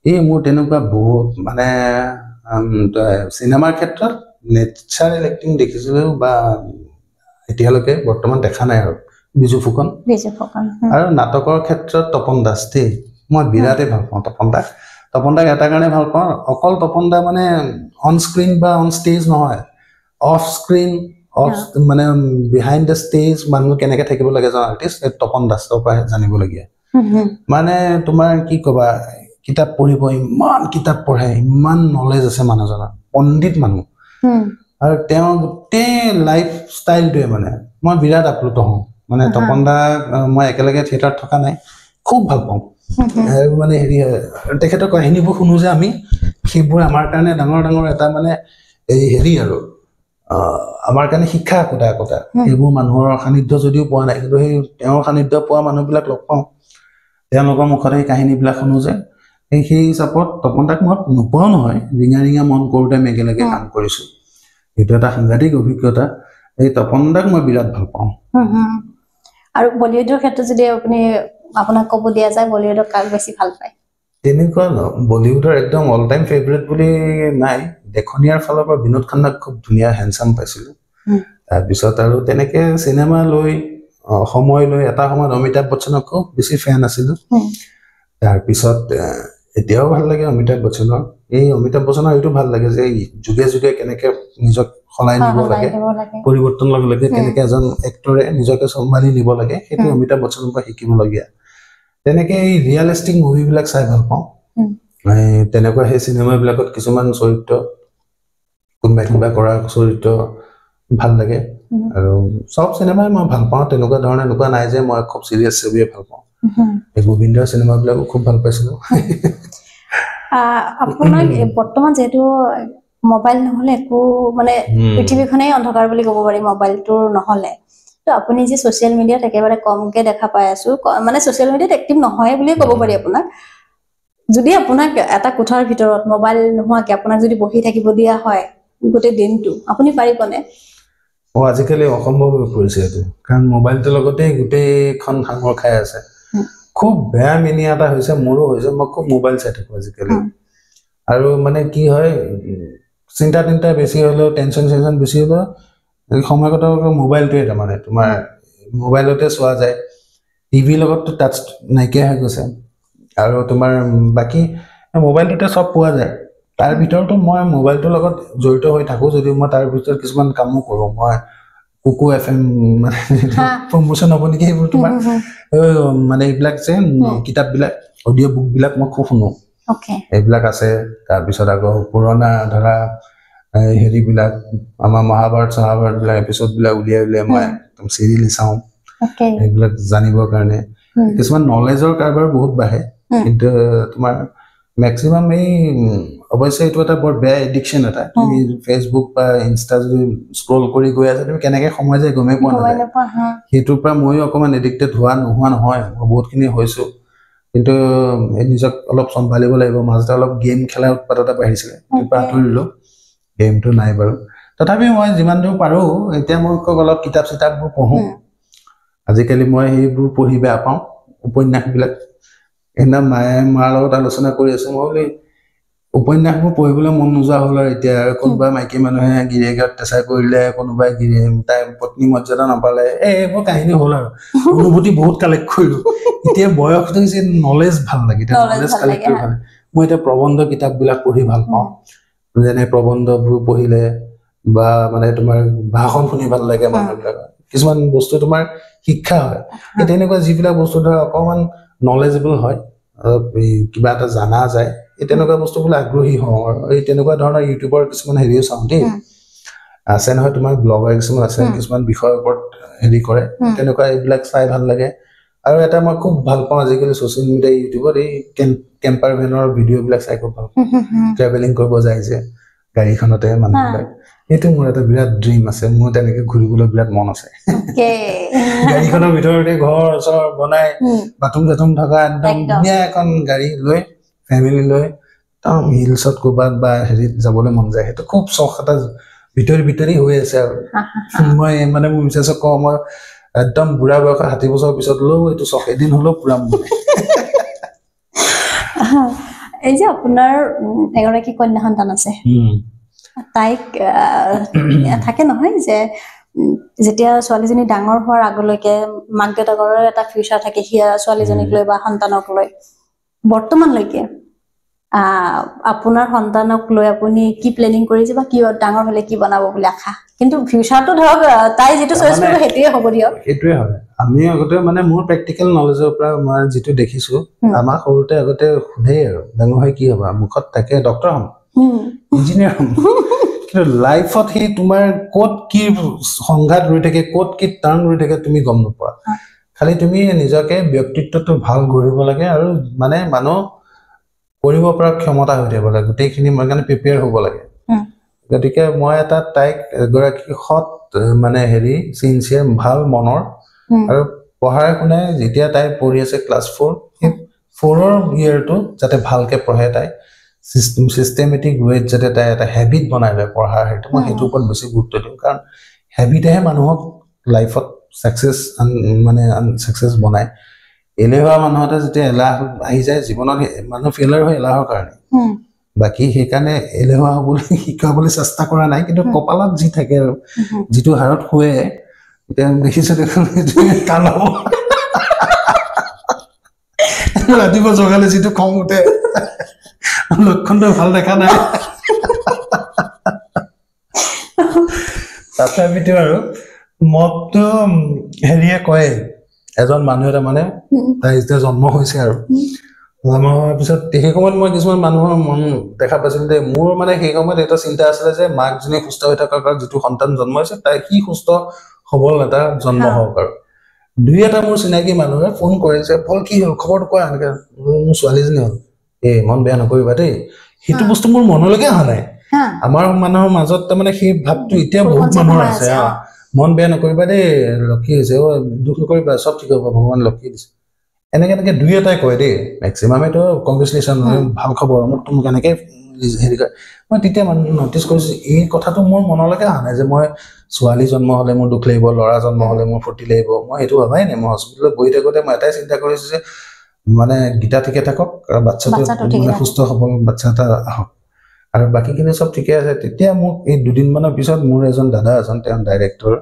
এই মোৰ তেনেকুৱা বহুত মানে চিনেমাৰ ক্ষেত্ৰত নেচাৰেল এক্টিং দেখিছিলোঁ বা এতিয়ালৈকে বৰ্তমান দেখা নাই আৰু বিজু ফুকন আৰু নাটকৰ ক্ষেত্ৰত তপন দাস দেই মই বিৰাটেই ভাল পাওঁ তপন দাক এটা কাৰণে ভাল পাওঁ অকল তপন দা মানে অন স্ক্ৰীন বা অন ষ্টেজ নহয় অফ স্ক্ৰীন অফ মানে বিহাইণ্ড দ্য ষ্টেজ মানুহ কেনেকৈ থাকিব লাগে এজন আৰ্টিষ্ট তপন দাসৰ পৰা জানিবলগীয়া মানে তোমাৰ কি ক'বা কিতাপ পঢ়িব ইমান কিতাপ পঢ়ে ইমান নলেজ আছে মানুহজনৰ পণ্ডিত মানুহ আৰু তেওঁ গোটেই লাইফ ষ্টাইলটোৱে মানে মই বিৰাট আপ্লুত হওঁ মানে তপন দা মই একেলগে থিয়েটাৰত থকা নাই খুব ভাল পাওঁ আৰু মানে হেৰি তেখেতৰ কাহিনীবোৰ শুনো যে আমি সেইবোৰ আমাৰ কাৰণে ডাঙৰ ডাঙৰ এটা মানে এই হেৰি আৰু আমাৰ কাৰণে শিক্ষা একোটা সেইবোৰ মানুহৰ সান্নিধ্য যদিও পোৱা নাই কিন্তু সেই তেওঁৰ সান্নিধ্য পোৱা মানুহবিলাক লগ পাওঁ তেওঁলোকৰ মুখত সেই কাহিনীবিলাক শুনো যে সেই হিচাপত তপন দাক মই নোপোৱাও নহয় ৰিঙা মন কৰোঁতে আমি একেলগে কাম কৰিছোঁ এইটো এটা সাংঘাতিক অভিজ্ঞতা এই তপন দাক মই বিৰাট ভাল পাওঁ আৰু বলিউডৰ ক্ষেত্ৰত যদি আপুনি আপোনাক ক'ব দিয়া যায় বলিউডক কাক বেছি ভাল পায় তেনেকুৱা বলিউডৰ একদম অল টাইম ফেভৰেট বুলি নাই দেখনীয়াৰ ফালৰ পৰা বিনোদ খান্নাক খুব ধুনীয়া হেণ্ডচাম পাইছিলোঁ তাৰপিছত আৰু তেনেকে চিনেমা লৈ সময় লৈ এটা সময়ত অমিতাভ বচ্চনক খুব বেছি ফেন আছিলোঁ তাৰপিছত এতিয়াও ভাল লাগে অমিতাভ বচ্চনৰ এই অমিতাভ বচ্চনৰ এইটো ভাল লাগে যে যুগে যুগে কেনেকে নিজক সলাই নিব লাগে পৰিৱৰ্তন লগে লগে কেনেকে এজন এক্টৰে নিজকে চম্ভালি নিব লাগে সেইটো অমিতাভ বচ্চনৰ পৰা শিকিবলগীয়া তেনেকে এই ৰিয়েলিষ্টিক মুভিবিলাক চাই ভাল পাওঁ তেনেকুৱা সেই চিনেমাবিলাকত কিছুমান চৰিত্ৰ কোনোবাই কিবা কৰা চৰিত্ৰ ভাল লাগে আৰু চব চিনেমাই মই ভাল পাওঁ তেনেকুৱা ধৰণে এনেকুৱা নাই যে মই খুব চিৰিয়াছ ছবিয়ে ভাল পাওঁ এই গোবিন্দৰ চিনেমাবিলাকো খুব ভাল পাইছিলোঁ আপোনাক বৰ্তমান যেহেতু মোবাইল নহ'লে একো মানে পৃথিৱীখনেই অন্ধকাৰ বুলি ক'ব পাৰি মোবাইলটোৰ নহ'লে তো আপুনি যে ছ'চিয়েল মিডিয়াত একেবাৰে কমকৈ দেখা পাই আছোঁ মানে ছ'চিয়েল মিডিয়াত এক্টিভ নহয় বুলিয়ে ক'ব পাৰি আপোনাক যদি আপোনাক এটা কোঠাৰ ভিতৰত মোবাইল নোহোৱাকৈ আপোনাক যদি বহি থাকিব দিয়া হয় গোটেই দিনটো আপুনি পাৰিবনে আজিকালি অসম্ভৱ হৈ পৰিছে এইটো কাৰণ মোবাইলটোৰ লগতেই গোটেইখন সাঙুৰ খাই আছে খুব বেয়া মিনিয়া এটা হৈছে মোৰো হৈছে মই খুব মোবাইল চাই থাকোঁ আজিকালি আৰু মানে কি হয় চিন্তা বেছি হ'লেও টেনশ্যন বেছি হ'লেও সময়গত মোবাইলটোৱে তাৰমানে তোমাৰ মোবাইলতে চোৱা যায় টিভিৰ লগততো টাচ নাইকিয়া হৈ গৈছে আৰু তোমাৰ বাকী মোবাইলটোতে চব পোৱা যায় তাৰ ভিতৰতো মই মোবাইলটোৰ লগত জড়িত হৈ থাকোঁ যদিও মই তাৰ ভিতৰত কিছুমান কামো কৰোঁ মই কুকু FM মানে প্ৰমোশ্যন হ'ব নেকি এইবোৰ তোমাৰ মানে এইবিলাক যে কিতাপবিলাক অডিঅ' বুকবিলাক মই খুব শুনো এইবিলাক আছে তাৰপিছত আকৌ পুৰণা ধৰা হেৰিবিলাক আমাৰ মহাভাৰতবিলাক এপিছ'ডবিলাক উলিয়াই মই একদম চিৰিয়েলি চাওঁ এইবিলাক জানিবৰ কাৰণে কিছুমান নলেজৰ কাৰবাৰ বহুত বাঢ়ে কিন্তু তোমাৰ মেক্সিমাম এই অৱশ্যে এইটো এটা বৰ বেয়া এডিকশ্যন এটা তুমি ফেচবুক বা ইনষ্টা যদি স্ক্ৰল কৰি গৈ আছা তুমি কেনেকৈ সময় যায় গমেই পোৱা নাযায় সেইটোৰ পৰা ময়ো অকণমান এডিক্টেড নোহোৱা নহয় মই বহুতখিনি হৈছোঁ কিন্তু নিজক অলপ চম্ভালিব লাগিব মাজতে অলপ গেম খেলাৰ উৎপাত এটা বাঢ়িছিলে তাৰ পৰা আঁতৰিলোঁ গেমটো নাই বাৰু তথাপিও মই যিমান দূৰ পাৰোঁ এতিয়া মই অলপ কিতাপ চিতাপবোৰ পঢ়োঁ আজিকালি মই সেইবোৰ পঢ়ি বেয়া পাওঁ উপন্যাসবিলাক সেইদিনা মাৰ লগত আলোচনা কৰি আছোঁ মই বোলো উপন্যাসবোৰ পঢ়িবলৈ মন নোযোৱা হ'ল আৰু এতিয়া কোনোবা মাইকী মানুহে গিৰিয়েকে অত্যাচাৰ কৰিলে কোনোবাই তাই পত্নী মৰ্যাদা নাপালে এইবোৰ কাহিনী হ'ল আৰু অনুভূতি বহুত কালেক্ট কৰিলোঁ এতিয়া বয়স হৈছে নলেজ ভাল লাগে এতিয়া নলেজ কালেক্ট কৰি ভাল মই এতিয়া প্ৰবন্ধ কিতাপবিলাক পঢ়ি ভাল পাওঁ যেনে প্ৰবন্ধবোৰ পঢ়িলে বা মানে তোমাৰ ভাষণ শুনি ভাল লাগে মানুহবিলাকৰ কিছুমান বস্তু তোমাৰ শিক্ষা হয় এই তেনেকুৱা যিবিলাক বস্তু ধৰা অকণমান নলেজেবল হয় কিবা এটা জানা যায় এই তেনেকুৱা বস্তুবিলাক আগ্ৰহী হওঁ আৰু এই তেনেকুৱা ধৰণৰ ইউটিউবৰ কিছুমান হেৰিও চাওঁ দেই আছে নহয় তোমাৰ ব্লগাৰ কিছুমান আছে কিছুমান বিষয়ৰ ওপৰত হেৰি কৰে তেনেকুৱা এইবিলাক চাই ভাল লাগে আৰু এটা মই খুব ভাল পাওঁ আজিকালি ছ'চিয়েল মিডিয়া ইউটিউবত এই কেম্পাৰ ভেনৰ ভিডিঅ'বিলাক চাই খুব ভাল পাওঁ ট্ৰেভেলিং কৰিব যায় যে গাড়ীখনতে মানুহবিলাক সেইটো মোৰ এটা বিৰাট ড্ৰিম আছে মোৰ তেনেকে ঘূৰিবলৈ বিৰাট মন আছে গাড়ীখনৰ ভিতৰতে ঘৰ চৰ বনাই বাথৰুম চাথৰুম থকা একদম ধুনীয়া এখন গাড়ী লৈ ফেমিলি লৈ একদম হিলছত ক'ৰবাত বা হেৰিত যাবলৈ মন যায় সেইটো খুব চখ এটা ভিতৰি হৈ আছে আৰু মই মানে মোৰ মিছেছক কওঁ মই একদম বুঢ়া বয়সত 60 বছৰ পিছত হ'লেও এইটো চখ এদিন হ'লেও পূৰাম এই যে আপোনাৰ এগৰাকী কন্যা সন্তান আছে তাইক থাকে নহয় যে যেতিয়া ছোৱালীজনী ডাঙৰ হোৱাৰ আগলৈকে মাক দেউতাকৰ এটা ফিউচাৰ থাকে সিয়া ছোৱালীজনীক লৈ বা সন্তানক লৈ বৰ্তমানলৈকে আপোনাৰ সন্তানক লৈ আপুনি কি প্লেনিং কৰিছে বা কি ডাঙৰ হ'লে কি বনাব বুলি আশা কিন্তু ফিউচাৰটো ধৰক তাই যিটো চইচ কৰিব সেইটোৱে হ'ব দিয়ক সেইটোৱে হয় আমি আগতে মানে মোৰ প্ৰেক্টিকেল নলেজৰ পৰা মই যিটো দেখিছোঁ আমাক সৰুতে আগতে সোধেই আৰু ডাঙৰ হৈ কি হ'বা মুখত থাকে ডক্টৰ হ'ম ইঞ্জিনিয়াৰ হ'ম কিন্তু লাইফত সেই তোমাৰ ক'ত কি সংঘাত ৰৈ থাকে ক'ত কি টাৰ্ণ ৰৈ থাকে তুমি গম নোপোৱা খালি তুমি নিজকে ব্যক্তিত্বটো ভাল গঢ়িব লাগে আৰু মানে মানুহ কৰিব পৰা ক্ষমতা হৈ থাকিব লাগে গোটেইখিনি মই কাৰণে প্ৰিপেয়াৰ হ'ব লাগে গতিকে মই এটা তাইক এগৰাকী সৎ মানে হেৰি চিনচিয়াৰ ভাল মনৰ আৰু পঢ়াই শুনাই যেতিয়া তাই পঢ়ি আছে ক্লাছ 4 সেই 4ৰ ইয়েৰটো যাতে ভালকৈ পঢ়ে তাই চিষ্টেমেটিক ৱেত যাতে তাই এটা হেবিট বনাই লয় পঢ়াৰ সেইটো মই সেইটোৰ ওপৰত বেছি গুৰুত্ব দিওঁ কাৰণ হেবিটেহে মানুহক লাইফত ছাকচেছ মানে আনছাকচেছ বনায় এলেহুৱা মানুহ এটা যেতিয়া এলাহ আহি যায় জীৱনত মানুহ ফেইলাৰ হয় এলাহৰ কাৰণে বাকী সেইকাৰণে এলেহুৱা হ'বলৈ শিকাবলৈ চেষ্টা কৰা নাই কিন্তু কপালত যি থাকে আৰু যিটো হাৰত শুৱে এতিয়া দেখিছোঁ দেখোন ৰাতিপুৱা জগালে যিটো খং উঠে লক্ষণটো ভাল দেখা নাই তথাপিতো আৰু মতটো হেৰিয়ে কয় এজন মানুহে তাৰমানে তাই যেতিয়া জন্ম হৈছে আৰু জন্ম হোৱাৰ পিছত সেই সময়ত মই কিছুমান মানুহৰ মন দেখা পাইছিলোঁ যে মোৰ মানে সেই সময়ত এটা চিন্তা আছিলে যে মাকজনী সুস্থ হৈ থকাৰ কাৰণে যিটো সন্তান জন্ম হৈছে তাই কি সুস্থ সবল এটা জন্ম হওক আৰু দুই এটা মোৰ চিনাকি মানুহে ফোন কৰে যে ফল কি হ'ল খবৰটো কোৱা এনেকৈ মোৰ ছোৱালীজনী হ'ল মন বেয়া নকৰিবা দেই সেইটো বস্তু মোৰ মনলৈকে অহা নাই আমাৰ মানুহৰ মাজত তাৰমানে সেই ভাৱটো এতিয়া বহুত মানুহৰ আছে মন বেয়া নকৰিবা দেই লক্ষী হৈছে দুখ নকৰিবা চব ঠিক হ'ব ভগৱান লক্ষী দিছে এনেকে দুই এটাই কয় দেই মেক্সিমামেতো কংগ্ৰেচুলেশ্যন ভাল খবৰ মোক এনেকৈ হেৰি কৰে মই তেতিয়া নটিচ কৰিছোঁ এই কথাটো মোৰ মনলৈকে অহা নাই যে মই ছোৱালী জন্ম হ'লে মোৰ দুখ লাগিব ল'ৰা জন্ম হ'লে মোৰ ফূৰ্তি লাগিব মই সেইটো ভবাই নাই মই হস্পিটেলত বহি থাকোঁতে মই এটাই চিন্তা কৰিছোঁ যে মানে গীতা ঠিকে থাকক আৰু বাচ্ছাটো মানে সুস্থ সবল বাচ্ছা এটা আহক আৰু বাকীখিনি চব ঠিকে আছে তেতিয়া মোক এই দুদিনমানৰ পিছত মোৰ এজন দাদা এজন তেওঁ ডাইৰেক্টৰ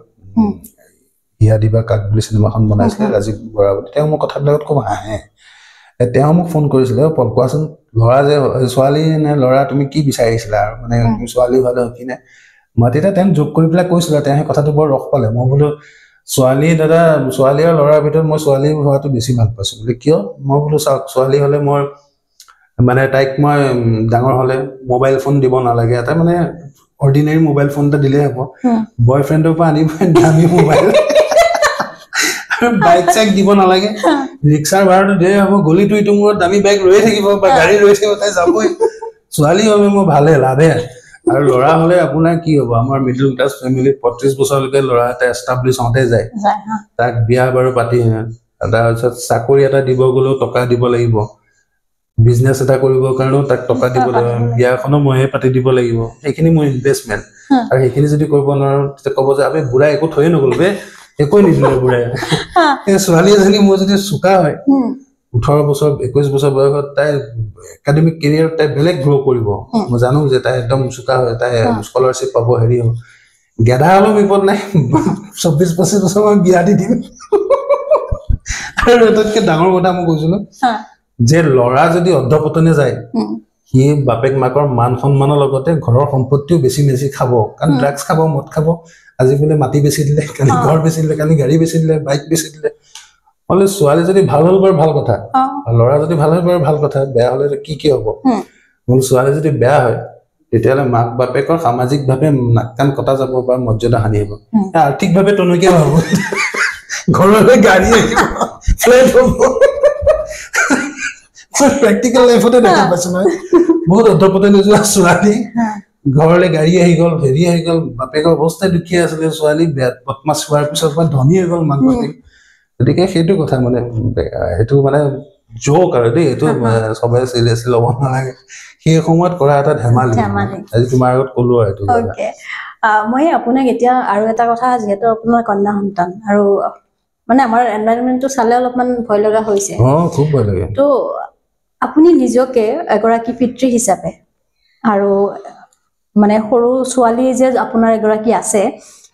হিয়া দিবা কাক বুলি চিনেমাখন বনাইছিলে ৰাজীৱ বৰা বুলি তেওঁ মোক কথাবিলাকত খুব হাঁহে তেওঁ মোক ফোন কৰিছিলে পল কোৱাচোন ল'ৰা যে ছোৱালী নে ল'ৰা তুমি কি বিচাৰিছিলা আৰু মানে তুমি ছোৱালী হ'লে কি নে মই তেতিয়া তেওঁক যোগ কৰি পেলাই কৈছিলো তেওঁ সেই কথাটো বৰ ৰস পালে মই বোলো ছোৱালী দাদা ছোৱালী আৰু ল'ৰাৰ ভিতৰত মই ছোৱালী হোৱাটো বেছি ভাল পাইছো বোলে কিয় মই বোলো চাওক ছোৱালী হ'লে মই মানে তাইক মই ডাঙৰ হ'লে মোবাইল ফোন দিব নালাগে এটা মানে অৰ্ডিনাৰী মোবাইল ফোন এটা দিলে হ'ব বয়ফ্ৰেণ্ডৰ পৰা আনিব দামী মোবাইল বাইক চাইক দিব নালাগে ৰিক্সাৰ ভাড়াটো দিয়ে হ'ব গলিটো ইটো মূৰত দামী বাইক ৰৈ থাকিব বা গাড়ী ৰৈ থাকিব তাই যাবই ছোৱালী হ'লে মই ভালে লাভে আৰু ল'ৰা হ'লে আপোনাৰ কি হ'ব আমাৰ মিডল ক্লাছ ফেমিলিত 35 বছৰলৈকে ল'ৰা এটা এষ্টাব্লিছ হওঁতে যায় তাক বিয়া বাৰু পাতি তাৰপিছত চাকৰি এটা দিব গ'লেও টকা দিব লাগিব বিজনেছ এটা কৰিবৰ কাৰণেও তাক টকা দিব লাগিব বিয়াখনো ময়ে পাতি দিব লাগিব সেইখিনি মোৰ ইনভেষ্টমেণ্ট আৰু সেইখিনি যদি কৰিব নোৱাৰো তেতিয়া ক'ব যে আমি বুঢ়া একো থৈয়ে নগ'লো বে একোৱে নিদিলে বুঢ়াই এই ছোৱালী এজনী মোৰ যদি চোকা হয় 18 বছৰ 21 বছৰ বয়সত তাই একাডেমিক কেৰিয়াৰ তাই বেলেগ গ্ৰ' কৰিব মই জানো যে তাই একদম চোকা হয় তাই স্কলাৰশ্বিপ পাব হেৰি হ'ব গেধা হ'লেও বিপদ নাই 24-25 বছৰ মই বিয়া দি দিম আৰু এটাতকৈ ডাঙৰ কথা মই কৈছিলো যে ল'ৰা যদি অৰ্ধপতনে যায় সি বাপেক মাকৰ মান সন্মানৰ লগতে ঘৰৰ সম্পত্তিও বেছি বেছি খাব কাৰণ ড্ৰাগছ খাব মদ খাব আজি বোলে মাটি বেচি দিলে কালি ঘৰ বেচি দিলে কালি গাড়ী বেচি দিলে বাইক বেচি দিলে বোলে ছোৱালী যদি ভাল হ'ল বাৰু ভাল কথা আৰু ল'ৰা যদি ভাল হয় বাৰু ভাল কথা বেয়া হ'লে কি হ'ব বোলে ছোৱালী যদি বেয়া হয় তেতিয়াহ'লে মাক বাপেকৰ সামাজিকভাৱে নাক কাণ কটা যাব বা মৰ্যাদা হানি হ'ব আৰ্থিকভাৱে টনকিয়া হ'ব ঘৰলৈ গাড়ী আহিব ফ্লেট হ'ব প্ৰেক্টিকেল লাইফতে দেখা পাইছো মই বহুত অৰ্ধপতনে যোৱা ছোৱালী ঘৰলৈ গাড়ী আহি গ'ল হেৰি আহি গ'ল বাপেকৰ অৱস্থাই দুখীয়া আছিলে ছোৱালী বদমাছ হোৱাৰ পিছত বা ধনী হৈ গ'ল মাক বাপেক গতিকে সেইটো কথা মানে সেইটো মানে জোক আৰু দেই এইটো সবে চিৰিয়াছলি ল'ব নালাগে সেই সময়ত কৰা এটা ধেমালি আজি তোমাৰ আগত ক'লো আৰু এইটো মই আপোনাক এতিয়া আৰু এটা কথা যিহেতু আপোনাৰ কন্যা সন্তান আৰু মানে আমাৰ এনভাইৰনমেণ্টটো চালে অলপমান ভয় লগা হৈছে খুব ভয় লাগে তো আপুনি নিজকে এগৰাকী পিতৃ হিচাপে আৰু মানে সৰু ছোৱালী যে আপোনাৰ এগৰাকী আছে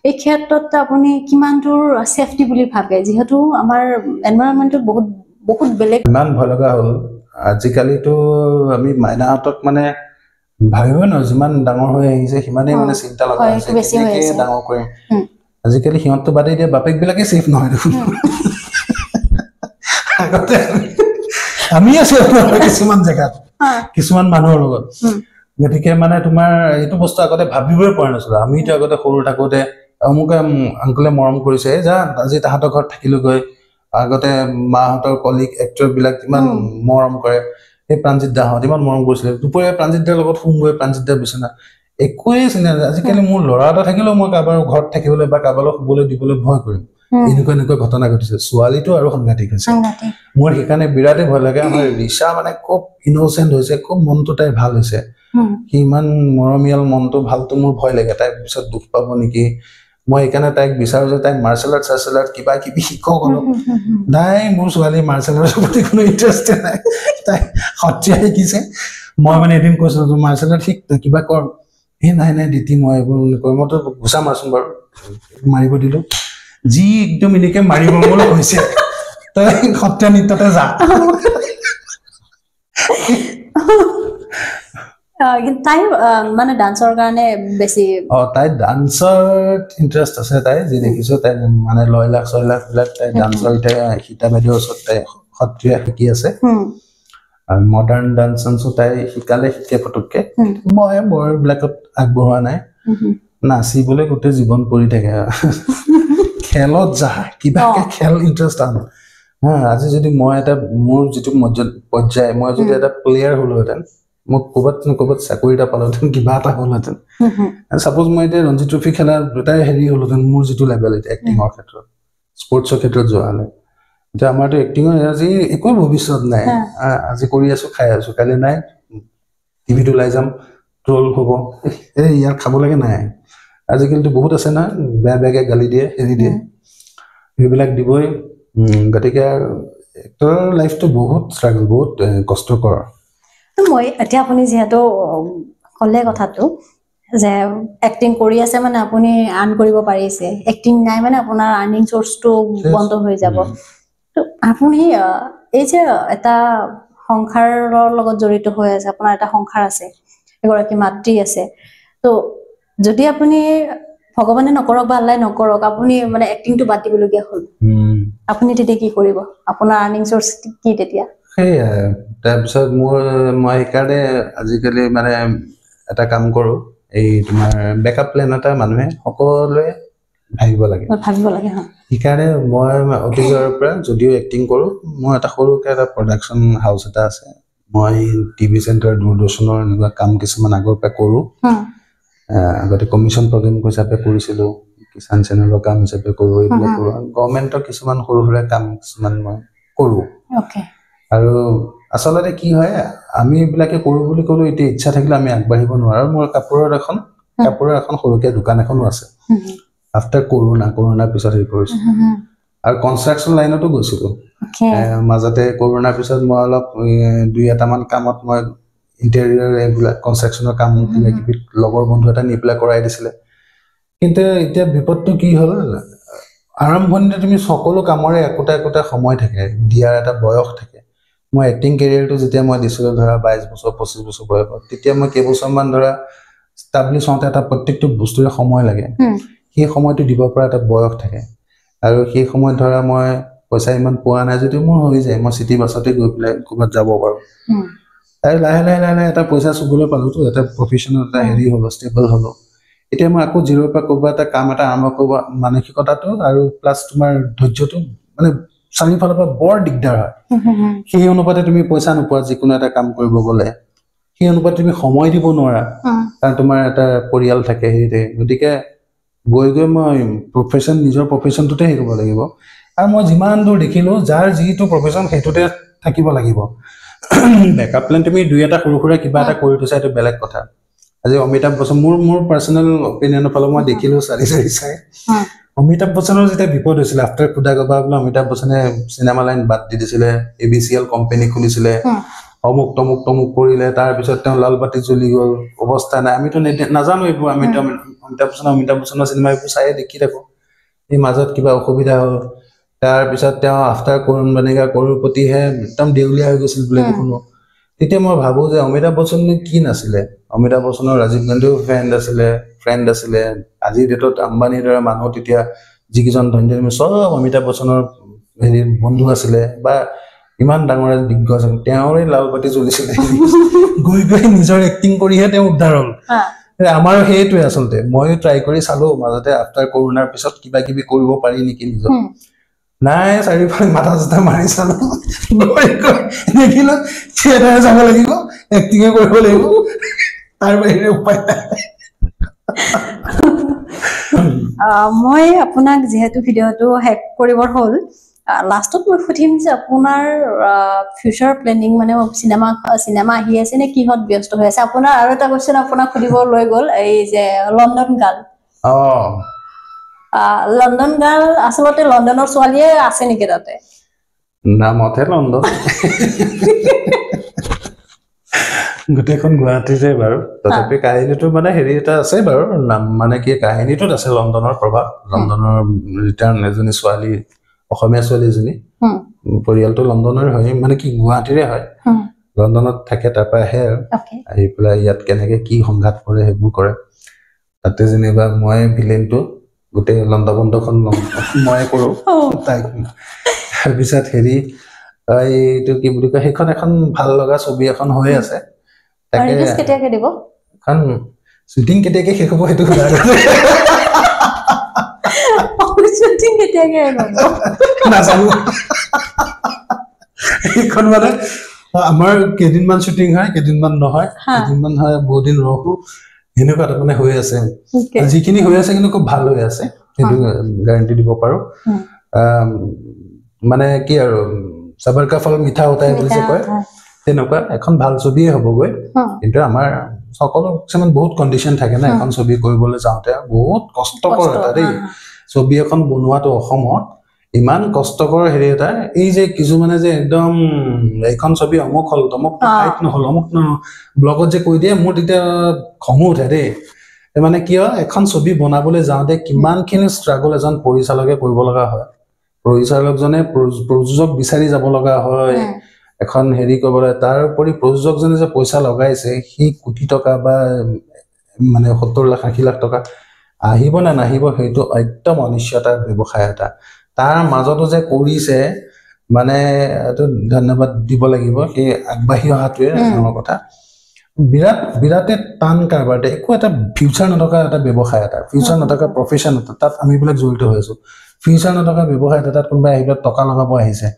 এই ক্ষেত্ৰত আপুনি কিমান দূৰ সেফটি বুলি ভাবে যিহেতু আমাৰ এনভাইৰনমেণ্টটো বহুত বহুত বেলেগ ইমান ভয় লগা হ'ল আজিকালিতো আমি মাইনাহঁতক মানে ভাবিব নোৱাৰো যিমান ডাঙৰ হৈ আহিছে সিমানেই মানে চিন্তা লগা হৈছে কেনেকৈ ডাঙৰ কৰিম আজিকালি সিহঁতটো বাদেই দিয়ে বাপেকবিলাকে ছেফ নহয় দেখোন আগতে আমি আছো কিছুমান জেগাত কিছুমান মানুহৰ লগত গতিকে মানে তোমাৰ এইটো বস্তু আগতে ভাবিবই পৰা নাছিলো আমিতো আগতে সৰু থাকোতে অমুকে আংকলে মৰম কৰিছে যা আজি তাহাঁতৰ ঘৰত থাকিলোগৈ আগতে মাহঁতৰ কলিগ এক্টৰবিলাক ইমান মৰম কৰে সেই প্ৰাঞ্জিত দাহঁত ইমান মৰম কৰিছিলে দুপৰীয়া প্ৰাঞ্জিত দাৰ লগত শুমগৈ প্ৰাঞ্জিত দাৰ বিচনা একোৱেই চিন্তা নাই আজিকালি মোৰ ল'ৰা এটা থাকিলেও মই কাৰোবাৰ ঘৰত থাকিবলৈ বা কাৰোবাৰ লগত শুবলৈ দিবলৈ ভয় কৰিম এনেকুৱা ঘটনা ঘটিছে ছোৱালীটো আৰু সাংঘাতিক হৈছে মোৰ সেইকাৰণে বিৰাটেই ভয় লাগে আমাৰ ৰিচা মানে খুব ইন'চেণ্ট হৈছে খুব মনটো তাই ভাল হৈছে সি ইমান মৰমীয়াল মনটো ভালটো মোৰ ভয় লাগে তাইৰ পিছত দুখ পাব নেকি মই সেইকাৰণে তাইক বিচাৰো যে তাইক মাৰ্চেল আৰ্ট কিবা কিবি শিকক অলপ নাই মোৰ ছোৱালী মাৰ্চেল আৰ্টৰ প্ৰতি কোনো ইণ্টাৰেষ্ট নাই তাই সত্ৰীয়া শিকিছে মই মানে এদিন কৈছিলো মাৰ্চেল আৰ্ট শিক কিবা কৰ নাই দিতি মই এইবোৰ নকৰোঁ মইতো ঘোচা মাৰচোন বাৰু মাৰিব দিলো যি একদম এনেকে মাৰিব বুলি কৈছে তই সত্ৰীয়া নৃত্যতে যা তাই মানে ডান্সৰ কাৰণে বেছি তাই ডান্সত ইণ্টাৰেষ্ট আছে তাই যি দেখিছো তাই মানে 6 লাখ বিলাক তাই ডান্সৰ এতিয়া সীতা বাইদেউৰ ওচৰত তাই সত্ৰীয়া শিকি আছে আৰু মডাৰ্ণ ডান্সো তাই শিকে পটককে মই বৰ বিলাকত আগবঢ়োৱা নাই নাচিবলৈ গোটেই জীৱন পৰি থাকে খেলত যা কিবাকে খেল ইণ্টাৰেষ্ট আন আজি যদি মই এটা মোৰ যিটো পৰ্যায় মই যদি এটা প্লেয়াৰ হলোহেঁতেন মোক ক'ৰবাত চাকৰি এটা পালোহেঁতেন কিবা এটা হ'লহেঁতেন ছাপ'জ মই এতিয়া ৰঞ্জি ট্ৰফি খেলা দুটাই হেৰি হ'লহেঁতেন মোৰ যিটো লেভেল এতিয়া এক্টিঙৰ ক্ষেত্ৰত স্পৰ্টছৰ ক্ষেত্ৰত যোৱা হ'লে এতিয়া আমাৰতো এক্টিঙৰ আজি একো ভৱিষ্যত নাই আজি কৰি আছো খাই আছো কাইলৈ নাই টিভিত ওলাই যাম ট্ৰল হ'ব ইয়াৰ খাব লাগে নাই আজিকালিতো বহুত আছে না বেয়াকে গালি দিয়ে হেৰি দিয়ে সেইবিলাক দিবই গতিকে এক্টৰৰ লাইফটো বহুত ষ্ট্ৰাগল বহুত কষ্টকৰ মই এতিয়া আপুনি যিহেতু ক'লে কথাটো যে এক্টিং কৰি আছে মানে আপুনি আৰ্ণ কৰিব পাৰিছে, এক্টিং নাই মানে আপোনাৰ আৰ্নিং চ'ৰ্চটো বন্ধ হৈ যাব। তো আপুনি এই যে এটা সংসাৰৰ লগত জড়িত হৈ আছে, আপোনাৰ এটা সংসাৰ আছে, এগৰাকী মাতৃ আছে, তো যদি আপুনি ভগৱানে নকৰক বা আল্লাই নকৰক আপুনি মানে এক্টিংটো বাদ দিবলগীয়া হ'ল, আপুনি তেতিয়া কি কৰিব? আপোনাৰ আৰ্নিং চ'ৰ্চ কি তেতিয়া? সেয়াই তাৰপিছত মই সেইকাৰণে আজিকালি মানে এটা কাম কৰোঁ, এই তোমাৰ বেকআপ প্লেন এটা মানুহে সকলোৱে ভাবিব লাগে। সেইকাৰণে মই অতীজৰ পৰা যদিও এক্টিং কৰোঁ, মোৰ এটা সৰুকৈ এটা প্ৰডাকশ্যন হাউচ এটা আছে। মই টিভি চেণ্টাৰ, দূৰদৰ্শনৰ এনেকুৱা কাম কিছুমান আগৰ পৰা কৰোঁ। আগতে কমিশ্যন প্ৰগ্ৰেম হিচাপে কৰিছিলোঁ, কিষাণ চেনেলৰ কাম হিচাপে কৰোঁ, এইবিলাক কৰোঁ। গভৰ্ণমেণ্টৰ কিছুমান সৰু সুৰা কাম কিছুমান মই কৰোঁ। আৰু আচলতে কি হয়, আমি এইবিলাকে কৰোঁ বুলি ক'লেও এতিয়া ইচ্ছা থাকিলে আমি আগবাঢ়িব নোৱাৰোঁ। মোৰ কাপোৰৰ এখন সৰুকৈ দোকান এখনো আছে। আফটাৰ কৰোণাৰ পিছত হেৰি কৰিছোঁ। আৰু কনষ্ট্ৰাকশ্যন লাইনতো গৈছিলোঁ। মাজতে কৰোণাৰ পিছত মই অলপ 2-এটামান কামত মই ইণ্টেৰিয়ৰ এইবিলাক কনষ্ট্ৰাকশ্যনৰ কাম কিবা কিবি লগৰ বন্ধু এটা নি পেলাই কৰাই দিছিলে। কিন্তু এতিয়া বিপদটো কি হ'ল, আৰম্ভণিতে তুমি সকলো কামৰে একোটা সময় থাকে, দিয়াৰ এটা বয়স থাকে। মই এক্টিং কেৰিয়াৰটো যেতিয়া মই দিছিলোঁ ধৰা 22 বছৰ 25 বছৰ বয়সত, তেতিয়া মই কেইবছৰমান ধৰা ষ্টাব্লিছ হওঁতে এটা প্ৰত্যেকটো বস্তুৰে সময় লাগে। সেই সময়টো দিব পৰা এটা বয়স থাকে। আৰু সেই সময়ত ধৰা মই পইচা ইমান পোৱা নাই যদিও মোৰ হৈ যায়, মই চিটি বাছতে গৈ পেলাই ক'ৰবাত যাব পাৰোঁ। আৰু লাহে লাহে এটা পইচা চুবলৈ পালোঁতো, এটা প্ৰফেশ্যনেল এটা হেৰি হ'লো, ষ্টেবল হ'লো। এতিয়া মই আকৌ জিৰ'ৰ পৰা ক'ৰবাত এটা কাম এটা আৰম্ভ কৰিব মানসিকতাটো আৰু প্লাছ তোমাৰ ধৈৰ্যটো মানে চাৰিওফালৰ পৰা বৰ দিগদাৰ হয়। সেই অনুপাতে তুমি পইচা নোপোৱা যিকোনো এটা কাম কৰিব গ'লে, সেই অনুপাতে তুমি সময় দিব নোৱাৰা, কাৰণ তোমাৰ এটা পৰিয়াল থাকে হেৰিতে। গতিকে গৈ মই নিজৰ প্ৰফেশ্যনটোতে হেৰি কৰিব লাগিব। আৰু মই যিমান দূৰ দেখিলোঁ, যাৰ যিটো প্ৰফেশ্যন সেইটোতে থাকিব লাগিব। বেকআপ প্লেন তুমি 2-এটা সৰু সুৰা কিবা এটা কৰি থৈছা, এইটো বেলেগ কথা। আজি অমিতাভ বচ্চন, মোৰ পাৰ্চনেল অপিনিয়নৰ ফালৰ মই দেখিলোঁ চাই অমিতাভ বচ্চনৰ যেতিয়া বিপদ হৈছিলে আফটাৰ খুদা গবা বোলে, অমিতাভ বচ্চনে চিনেমা লাইন বাদ দি দিছিলে, ABCL কোম্পানী খুলিছিলে, অমুক তমুক কৰিলে। তাৰপিছত তেওঁ লালবাতি জ্বলি গ'ল, অৱস্থা নাই। আমিতো নাজানো এইবোৰ। অমিতাভ বচ্চনৰ চিনেমা এইবোৰ চায়ে দেখি থাকোঁ। এই মাজত কিবা অসুবিধা হ'ল, তাৰপিছত তেওঁ আফটাৰ কৰোড়পতিহে একদম দেউলীয়া হৈ গৈছিল বোলে শুনো। তেতিয়া মই ভাবোঁ যে অমিতাভ বচ্চনে কি নাছিলে? অমিতাভ বচ্চনৰ ৰাজীৱ গান্ধীও ফ্ৰেণ্ড আছিলে। আজিৰ ডেটত আম্বানীৰ দৰে মানুহ তেতিয়া যিকেইজন ধনী চব অমিতাভ বচ্চনৰ হেৰি বন্ধু আছিলে, বা ইমান ডাঙৰ দিগ্গজ, তেওঁৰে লালবাতি জ্বলিছিলে। গৈ নিজৰ এক্টিং কৰিহে তেওঁ উদ্ধাৰ হ'ল। আমাৰো সেইটোৱে আচলতে। ময়ো ট্ৰাই কৰি চালো মাজতে, আফটাৰ কৰোণাৰ পিছত কিবা কিবি কৰিব পাৰি নেকি নিজৰ। নাই, চাৰিওফালে মাথা চাথা মাৰি চালো, দেখিলো থিয়েটাৰে যাব লাগিব, এক্টিঙে কৰিব লাগিব, তাৰ বাহিৰে উপায় নাই। মই আপোনাক যিহেতু ভিডিঅ'টো হেক কৰিবৰ হ'ল, লাষ্টত মই সুধিম যে আপোনাৰ ফিউচাৰ প্লেনিং মানে চিনেমা আহি আছে নে কিহত ব্যস্ত হৈ আছে? আপোনাৰ আৰু এটা কোৱেশ্চন আপোনাক সুধিব লৈ গ'ল, এই যে লণ্ডন গাৰ্ল। লণ্ডন গাৰ্ল আচলতে লণ্ডনৰ ছোৱালীয়ে আছে নেকি তাতে? নামতহে লণ্ডন, গোটেইখন গুৱাহাটীতে বাৰু। তথাপি কাহিনীটো মানে হেৰি এটা আছে বাৰু, নাম মানে কি কাহিনীটোত আছে লণ্ডনৰ প্ৰভাৱ। লণ্ডনৰ ৰিটাৰ্ণ এজনী ছোৱালী, অসমীয়া ছোৱালী এজনী, পৰিয়ালটো লণ্ডনৰ হয়, মানে কি গুৱাহাটীৰে হয়, লণ্ডনত থাকে। তাৰ পৰা আহে আৰু আহি পেলাই ইয়াত কেনেকে কি সংঘাত কৰে সেইবোৰ কৰে। তাতে যেনিবা মই ভিলেনটো, গোটেই লণ্ডভণ্ডখন ময়ে কৰোঁ তাইক। তাৰপিছত হেৰি এইটো কি বুলি কয়, সেইখন এখন ভাল লগা ছবি এখন হৈ আছে। তাকে কেতিয়াকে দিব? কাৰণ শ্বুটিং কেতিয়াকে শেষ হ'ব সেইটো নাজানো। সেইখন মানে আমাৰ কেইদিনমান শ্বুটিং হয়, কেইদিনমান নহয়, কেইদিনমান হয়, বহুত দিন ৰখো, সেনেকুৱা তাৰমানে হৈ আছে। যিখিনি হৈ আছে কিন্তু খুব ভাল হৈ আছে, সেইটো গেৰাণ্টি দিব পাৰো। মানে কি আৰু সবৰ কা ফল মিঠা হোতা হে বুলি যে কয়, তেনেকুৱা এখন ভাল ছবিয়ে হ'বগৈ। কিন্তু আমাৰ সকলো কিছুমান বহুত কণ্ডিশ্যন থাকে না, এখন ছবি কৰিবলৈ যাওঁতে বহুত কষ্টকৰ এটা দেই। ছবি এখন বনোৱাটো অসমত ইমান কষ্টকৰ হেৰি এটা এই যে কিছুমানে যে একদম এইখন ছবি অমুক হ'ল তমুক ঠাইত নহ'ল অমুক ব্লগত যে কৈ দিয়ে মোৰ তেতিয়া খঙো উঠে দেই মানে কিয় এখন ছবি বনাবলৈ যাওঁতে কিমানখিনি ষ্ট্ৰাগল এজন পৰিচালকে কৰিব লগা হয় পৰিচালকজনে প্ৰযোজক বিচাৰি যাব লগা হয় এখন হেৰি কৰিবলৈ তাৰ উপৰি প্ৰযোজকজনে যে পইচা লগাইছে সি কোটি টকা বা মানে 70 লাখ 80 লাখ টকা আহিব নে নাহিব সেইটো একদম অনিশ্চয়তাৰ ব্যৱসায় এটা তাৰ মাজতো যে কৰিছে মানে এইটো ধন্যবাদ দিব লাগিব সেই আগবাঢ়ি অহাটোৱে ডাঙৰ কথা বিৰাট বিৰাটে টান কাৰবাৰ একো এটা ফিউচাৰ নথকা এটা ব্যৱসায় এটা ফিউচাৰ নথকা প্ৰফেশ্যন এটা তাত আমি বিলাক জড়িত হৈ আছো ফিউচাৰ নথকা ব্যৱসায় এটা তাত কোনোবাই আহি টকা লগাব আহিছে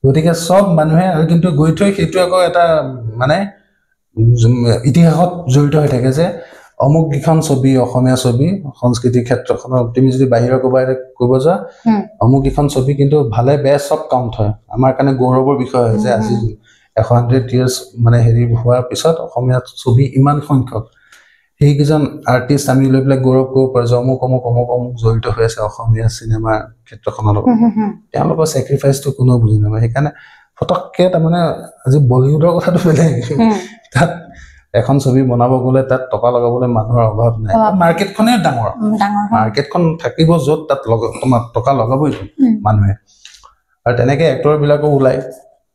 গতিকে সব মানুহে আৰু কিন্তু গৈ থৈ সেইটো আকৌ এটা মানে ইতিহাসত জড়িত হৈ থাকে যে অমুক কিখন ছবি অসমীয়া ছবি সংস্কৃতিৰ ক্ষেত্ৰখনত তুমি যদি বাহিৰৰ ক'বাই ক'ব যোৱা অমুক কিখন ছবি কিন্তু ভালে বেয়া সব কাউণ্ট হয় আমাৰ কাৰণে গৌৰৱৰ বিষয় হয় যে আজি 100 years মানে হেৰি হোৱাৰ পিছত অসমীয়া ছবি ইমান সংখ্যক সেইকেইজন আৰ্টিষ্ট আমি লৈ পেলাই গৌৰৱ কৰিব পাৰোঁ যে অমুক অমুক অমুক অমুক জড়িত হৈ আছে অসমীয়া চিনেমাৰ ক্ষেত্ৰখনৰ লগত তেওঁলোকৰ ছেক্ৰিফাইচটো কোনেও বুজি নাপায় সেইকাৰণে ফটককে তাৰমানে আজি বলিউডৰ কথাটো বেলেগ তাত এখন ছবি বনাব গ'লে তাত টকা লগাবলৈ মানুহৰ অভাৱ নাই মাৰ্কেটখনে ডাঙৰ মাৰ্কেটখন থাকিব য'ত তাত তোমাৰ টকা লগাবই মানুহে আৰু তেনেকে এক্টৰবিলাকো ওলায়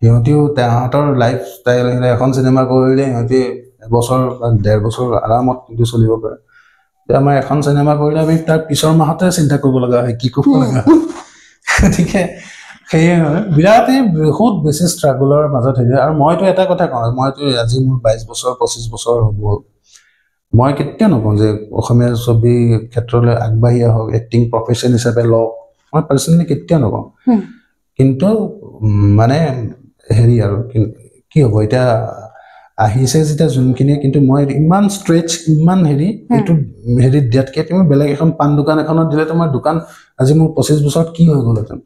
সিহঁতিও তাহাঁতৰ লাইফ ষ্টাইল এখন চিনেমা কৰিলে সিহঁতি এবছৰ বা 1.5 বছৰ আৰামত কিন্তু চলিব পাৰে আমাৰ এখন চিনেমা কৰিলে আমি তাৰ পিছৰ মাহতে চিন্তা কৰিব লগা হয় কি কৰিব লগা হয় গতিকে সেয়ে বিৰাটে বহুত বেছি ষ্ট্ৰাগলৰ মাজত হৈ যায় আৰু মইতো এটা কথা কওঁ মইতো আজি মোৰ 22 বছৰ 25 বছৰ হ'ব মই কেতিয়াও নকওঁ যে অসমীয়া ছবি ক্ষেত্ৰলৈ আগবাঢ়ি আহক এক্টিং প্ৰফেশ্যন হিচাপে লওক মই পাৰ্চনেলি কেতিয়াও নকওঁ কিন্তু মানে হেৰি আৰু কি হ'ব এতিয়া আহিছে যেতিয়া যোনখিনি কিন্তু মই ইমান ষ্ট্ৰেচ ইমান হেৰি এইটো হেৰি দিয়াতকে তুমি বেলেগ এখন পাণ দোকান এখনত দিলে তোমাৰ দোকান আজি মোৰ 25 বছৰত কি হৈ গ'লহেঁতেন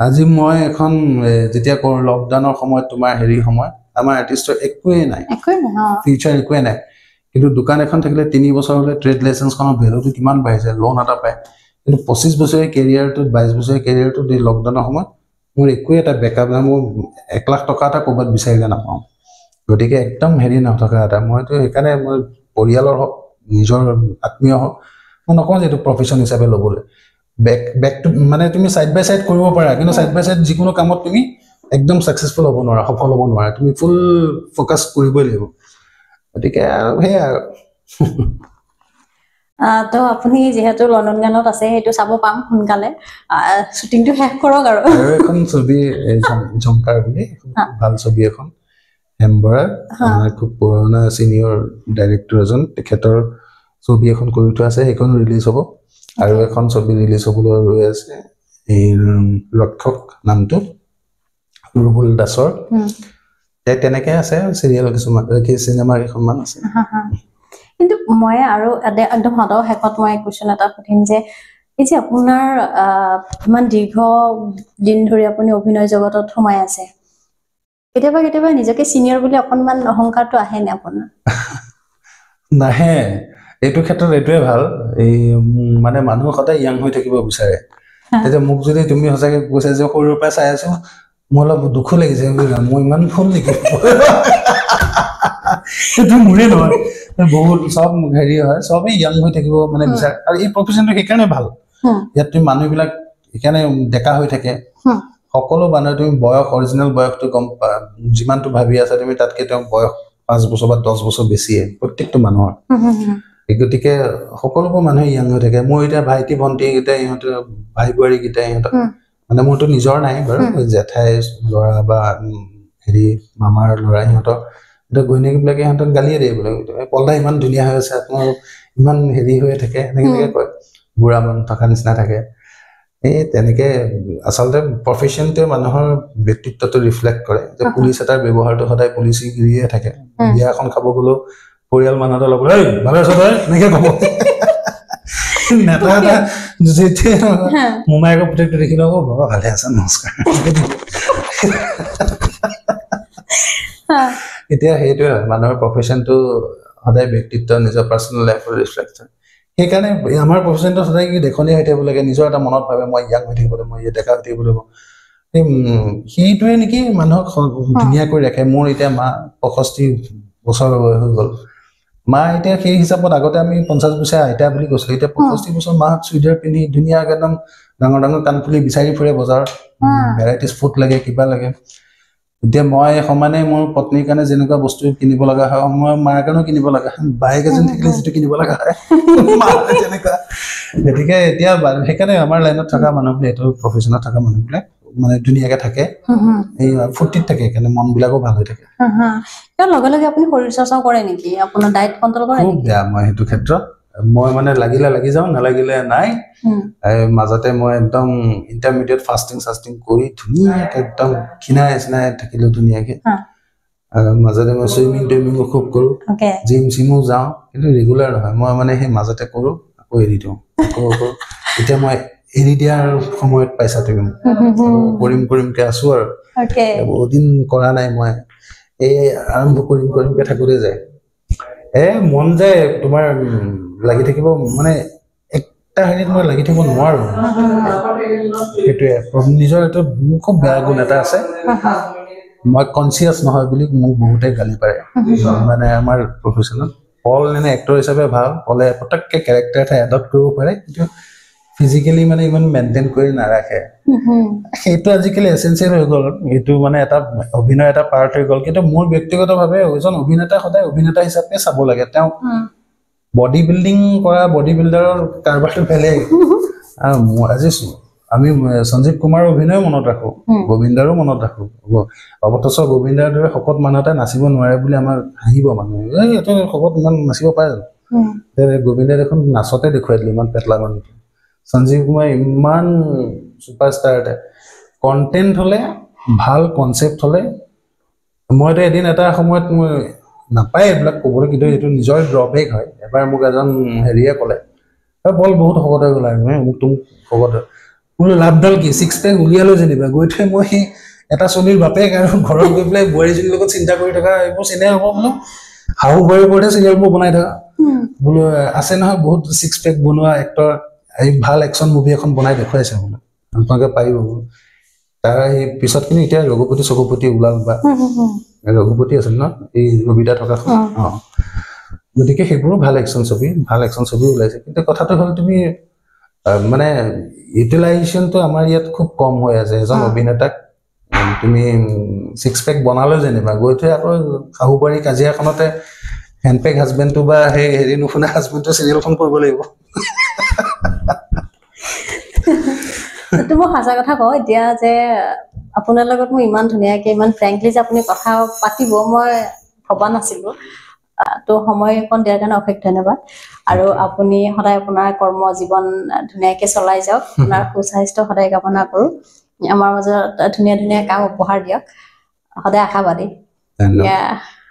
আজি মই এখন যেতিয়া লকডাউনৰ সময়ত তোমাৰ হেৰি সময় আমাৰ আৰ্টিষ্টৰ একোৱেই নাই ফিউচাৰ একোৱে নাই কিন্তু দোকান এখন থাকিলে 3 বছৰ হ'লে ট্ৰেড লাইচেন্সখনৰ ভেলুটো কিমান বাঢ়িছে লোন এটা পায় কিন্তু 25 বছৰীয়া কেৰিয়াৰটোত 22 বছৰীয়া কেৰিয়াৰটোত এই লকডাউনৰ সময়ত মোৰ একোৱে এটা বেকআপ নাই মোৰ 1 লাখ টকা এটা ক'ৰবাত বিচাৰিলে নাপাওঁ গতিকে একদম হেৰি নথকা এটা মইতো সেইকাৰণে মই পৰিয়ালৰ হওক নিজৰ আত্মীয় হওক মই নকওঁ যে এইটো প্ৰফেশ্যন হিচাপে ল'বলৈ বেক টু মানে তুমি ছাইড বাই ছাইড কৰিব পাৰা কিন্তু ছাইড বাই ছাইড যিকোনো কামত তুমি একদম ছাকচেছফুল হ'ব নোৱাৰা সফল হ'ব নোৱাৰা তুমি ফুল ফ'কাছ কৰিবই লাগিব গতিকে সেয়া তো আপুনি যিহেতু লণ্ডন গানত আছে সেইটো চাব পাম সোনকালে শ্বুটিংটো শেষ কৰক আৰু এখন ছবি ঝংকাৰ বুলি ভাল ছবি এখন হেমবৰা আমাৰ খুব পুৰণা চিনিয়ৰ ডাইৰেক্টৰ এজন তেখেতৰ ছবি এখন কৰি থোৱা আছে সেইখন ৰিলিজ হ'ব আৰু এখন ছবি ৰিলিজ হ'বলৈ ৰৈ আছে এই ৰক্ষক নামটো ৰুবুল দাসৰ তেনেকৈ আছে চিৰিয়েল কিছুমান চিনেমা কেইখনমান আছে কিন্তু মই আৰু একদম সদৌ শেষত মই কুৱেশ্যন এটা সুধিম যে এই যে আপোনাৰ ইমান দীৰ্ঘ দিন ধৰি আপুনি অভিনয় জগতত সোমাই আছে কেতিয়াবা কেতিয়াবা নিজকে চিনিয়ৰ বুলি অকণমান অহংকাৰটো আহে নে আপোনাৰ নাহে এইটো ক্ষেত্ৰত এইটোৱে ভাল এই মানে মানুহ সদায় য়াং হৈ থাকিব বিচাৰে এতিয়া মোক যদি তুমি সঁচাকৈ কৈছা যে সৰুৰ পৰা চাই আছো মোৰ অলপ দুখো লাগিছে মই ইমান ভুল নেকি সেইটো মোৰে নহয় বহুত চব হেৰি হয় চবেই য়াং হৈ থাকিব মানে বিচাৰে আৰু এই প্ৰফেশ্যনটো সেইকাৰণে ভাল ইয়াত তুমি মানুহবিলাক সেইকাৰণে ডেকা হৈ থাকে সকলো মানুহে তুমি বয়স অৰিজিনেল বয়সটো গম যিমানটো ভাবি আছা তুমি তাতকৈ তেওঁ বয়স 5 বছৰ বা 10 বছৰ বেছিয়ে প্ৰত্যেকটো মানুহৰ গতিকে সকলোবোৰ মানুহে য়াং হৈ থাকে মোৰ এতিয়া ভাইটি ভণ্টিকেইটা ইহঁতে ভাই বোৱাৰীকেইটা ইহঁতক মানে মোৰতো নিজৰ নাই বাৰু জেঠাই ল'ৰা বা হেৰি মামাৰ ল'ৰা সিহঁতক এতিয়া ঘৈণীয়েকবিলাকে সিহঁতক গালিয়ে দিয়ে বোলে পল্লা ইমান ধুনীয়া হৈ আছে আপোনাৰ ইমান হেৰি হৈ থাকে এনেকৈ কয় বুঢ়া মানুহ থকা নিচিনা থাকে এই তেনেকৈ আচলতে প্ৰফেশ্যনটোৱে মানুহৰ ব্যক্তিত্বটো ৰিফ্লেক্ট কৰে যে পুলিচ এটাৰ ব্যৱহাৰটো সদায় পুলিচিগিৰিয়ে থাকে বিয়া এখন খাব গ'লেও পৰিয়াল মানুহৰ লগত এই ভালে আছ তই এনেকৈ ক'ব নেতা এটা যেতিয়া মোমায়েকৰ পুতেকটো দেখিলে আকৌ বাবা ভালে আছে নমস্কাৰ এতিয়া সেইটোৱে মানুহৰ প্ৰফেশ্যনটো সদায় ব্যক্তিত্ব নিজৰ পাৰ্চনেল লাইফৰ ৰিফ্লেক্ট হয় সেইকাৰণে আমাৰ প্ৰফেশ্যনটো সদায় কি দেখনীয়া হৈ থাকিব লাগে, নিজৰ এটা মনত ভাবে মই ইয়াং হৈ থাকিব লাগিব, মই ডেকা হৈ থাকিব লাগিব। সেইটোৱে নেকি মানুহক ধুনীয়া কৰি ৰাখে। মোৰ এতিয়া মা 65 বছৰ হৈ গ'ল। মা এতিয়া সেই হিচাপত আগতে আমি 50 বছৰ আইতা বুলি কৈছিলো, এতিয়া 65 বছৰ মাহঁত চুইদাৰ পিন্ধি ধুনীয়াকে একদম ডাঙৰ ডাঙৰ কাণফুলি বিচাৰি ফুৰে বজাৰত, ভেৰাইটিজ ফুড লাগে, কিবা লাগে। এতিয়া মই সমানে মোৰ পত্নীৰ কাৰণে যেনেকুৱা বস্তু কিনিব লগা হয়, মই মাৰ কাৰণেও কিনিব লগা হয়, বাইক এজন থাকিলে যিটো কিনিব লগা হয় তেনেকুৱা। গতিকে এতিয়া সেইকাৰণে আমাৰ লাইনত থকা মানুহবিলাক, এইটো প্ৰফেশ্যনত থকা মানুহবিলাক মানে ধুনীয়াকে থাকে, এই ফূৰ্তিত থাকে, সেইকাৰণে মন বিলাকো ভাল হৈ থাকে। লগে লগে আপুনি শৰীৰ চৰ্চাও কৰে নেকি? আপোনাৰ ডায়েট কণ্ট্ৰল কৰে? খুব বেয়া মই সেইটো ক্ষেত্ৰত। মই মানে লাগিলে লাগি যাওঁ, নালাগিলে নাই। মাজতে মই একদম ইণ্টাৰমিডিয়েট ফাষ্টিং কৰি ধুনীয়াকে একদম খিনাই থাকিলো ধুনীয়াকে। মাজতে মই চুইমিঙো খুব কৰো, জিম চিমো যাওঁ, কিন্তু ৰেগুলাৰ নহয়। মই মানে সেই মাজতে কৰো, আকৌ এৰি দিওঁ, আকৌ এতিয়া মই এৰি দিয়াৰ সময়ত পাইছা তুমি। কৰিমকে আছো আৰু বহুত দিন কৰা নাই মই। এই আৰম্ভ কৰিমকে থাকোতে যায় মন যায় তোমাৰ লাগি থাকিব, মানে একটা হেৰিত মই লাগি থাকিব নোৱাৰো। সেইটোৱে নিজৰ এইটো খুব বেয়া গুণ এটা আছে, মই কনচিয়াছ নহয় বুলি মোক বহুতে গালি পাৰে। মানে আমাৰ প্ৰফেশ্যনত পল এনে এক্টৰ হিচাপে ভাল, পলে পটককে কেৰেক্টাৰ এটা এডপ্ট কৰিব পাৰে, কিন্তু ফিজিকেলি মানে ইমান মেইনটেইন কৰি নাৰাখে। সেইটো আজিকালি এচেঞ্চিয়েল হৈ গ'ল, এইটো মানে এটা অভিনয় এটা পাৰ্ট হৈ গ'ল। কিন্তু মোৰ ব্যক্তিগতভাৱে এজন অভিনেতা সদায় অভিনেতা হিচাপে চাব লাগে। তেওঁ বডি বিল্ডিং কৰা বডি বিল্ডাৰৰ কাৰবাৰটো বেলেগ। আজি আমি সঞ্জীৱ কুমাৰৰ অভিনয় মনত ৰাখো, গোবিন্দাৰো মনত ৰাখো। অৱতছ গোবিন্দাৰ দৰে শকত মানুহ এটা নাচিব নোৱাৰে বুলি আমাৰ হাঁহিব মানুহে, এইটো শকত ইমান নাচিব পাৰে জানো? গোবিন্দাই দেখোন নাচতে দেখুৱাই দিলে ইমান পেটলা মানুহ। সঞ্জীৱ কুমাৰ ইমান ছুপাৰষ্টাৰ এটা, কণ্টেণ্ট হলে, ভাল কনচেপ্ট হলে। মইতো এদিন এটা সময়ত মই নাপায় এইবিলাক ক'বলৈ, কিন্তু এইটো নিজৰ ড্ৰবেক হয়। এবাৰ মোক এজন হেৰিয়ে ক'লে, বল বহুত শকত হৈ গ'লা, মোক তুমি শকত বোলো লাভডাল কি, 6 পেক উলিয়ালো যেনিবা। গৈ থৈ মই সেই এটা চলিৰ বাপেক আৰু ঘৰত গৈ পেলাই বোৱাৰীজনীৰ লগত চিন্তা কৰি থকা, এইবোৰ চিনে হ'ব বোলো। শাহু বোৱাৰীৰ ওপৰতে চিৰিয়েলবোৰ বনাই থকা বোলো। আছে নহয় বহুত 6 পেক বনোৱা এক্টৰ, এই ভাল একশ্যন মুভি এখন বনাই দেখুৱাইছে বোলো, আপোনালোকে পাৰিব বোলো। তাৰ সেই পিছত কিন্তু এতিয়া চকুপতি ওলাল বা ৰঘুপতি আছিল ন, এই ৰবিদা থকা। গতিকে সেইবোৰো ভাল একশ্যন ছবি ওলাইছে। কিন্তু কথাটো হ'ল তুমি মানে ইউটিলাইজেশ্যনটো আমাৰ ইয়াত খুব কম হৈ আছে। এজন অভিনেতাক তুমি 6 পেক বনালে যেনিবা, গৈ থৈ আকৌ শাহু বোৱাৰী কাজিয়াখনতে হেণ্ডপেক হাজবেণ্ডটো বা সেই হেৰি নুশুনা হাজবেণ্ডটো চিৰিয়েলখন কৰিব লাগিব। মই সঁচা কথা কওঁ এতিয়া যে আপোনাৰ লগত মই ইমান ধুনীয়াকে ইমান ফ্ৰেংকলি যে আপুনি কথা পাতিব, মই ভবা নাছিলো। তো সময় অকণ দিয়াৰ কাৰণে অশেষ ধন্যবাদ। আৰু আপুনি সদায় আপোনাৰ কৰ্ম জীৱন ধুনীয়াকে চলাই যাওক, আপোনাৰ সুস্বাস্থ্য সদায় কামনা কৰো। আমাৰ মাজত ধুনীয়া ধুনীয়া কাম উপহাৰ দিয়ক, সদায় আশাবাদী।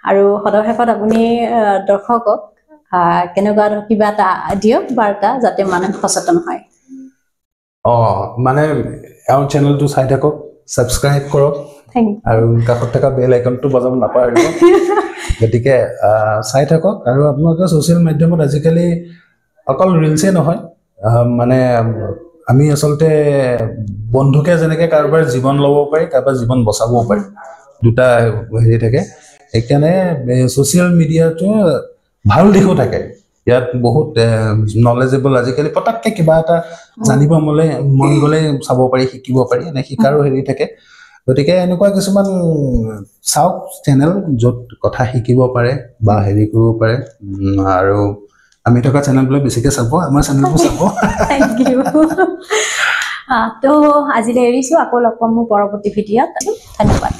আৰু সদৰ শেষত আপুনি দৰ্শকক কেনেকুৱা কিবা এটা দিয়ক বাৰ্তা, যাতে মানুহ সচেতন হয়। মানে এওঁৰ চেনেলটো চাই থাকক, ছাবস্ক্ৰাইব কৰক, আৰু কাষত থকা বেল আইকনটো বজাব নাপাহৰিব। গতিকে চাই থাকক। আৰু আপোনালোকে ছচিয়েল মাধ্যমত আজিকালি অকল ৰিলছে নহয়, মানে আমি আচলতে বন্ধুকে যেনেকে কাৰোবাৰ জীৱন ল'ব পাৰি, কাৰোবাৰ জীৱন বচাবও পাৰি, দুটা হেৰি থাকে। সেইকাৰণে ছচিয়েল মিডিয়াটো ভাল দিশো থাকে, ইয়াত বহুত নলেজেবল। আজিকালি পটককে কিবা এটা জানিব মন গ'লে চাব পাৰি, শিকিব পাৰি, এনে শিকাৰো হেৰি থাকে। গতিকে এনেকুৱা কিছুমান চাওক চেনেল, য'ত কথা শিকিব পাৰে বা হেৰি কৰিব পাৰে। আৰু আমি থকা চেনেলবিলাক বেছিকে চাব, আমাৰ চেনেলবোৰ চাব। তো আজিলৈ এৰিছো, আকৌ লগ পাম মোৰ পৰৱৰ্তী ভিডিঅ'ত। ধন্যবাদ।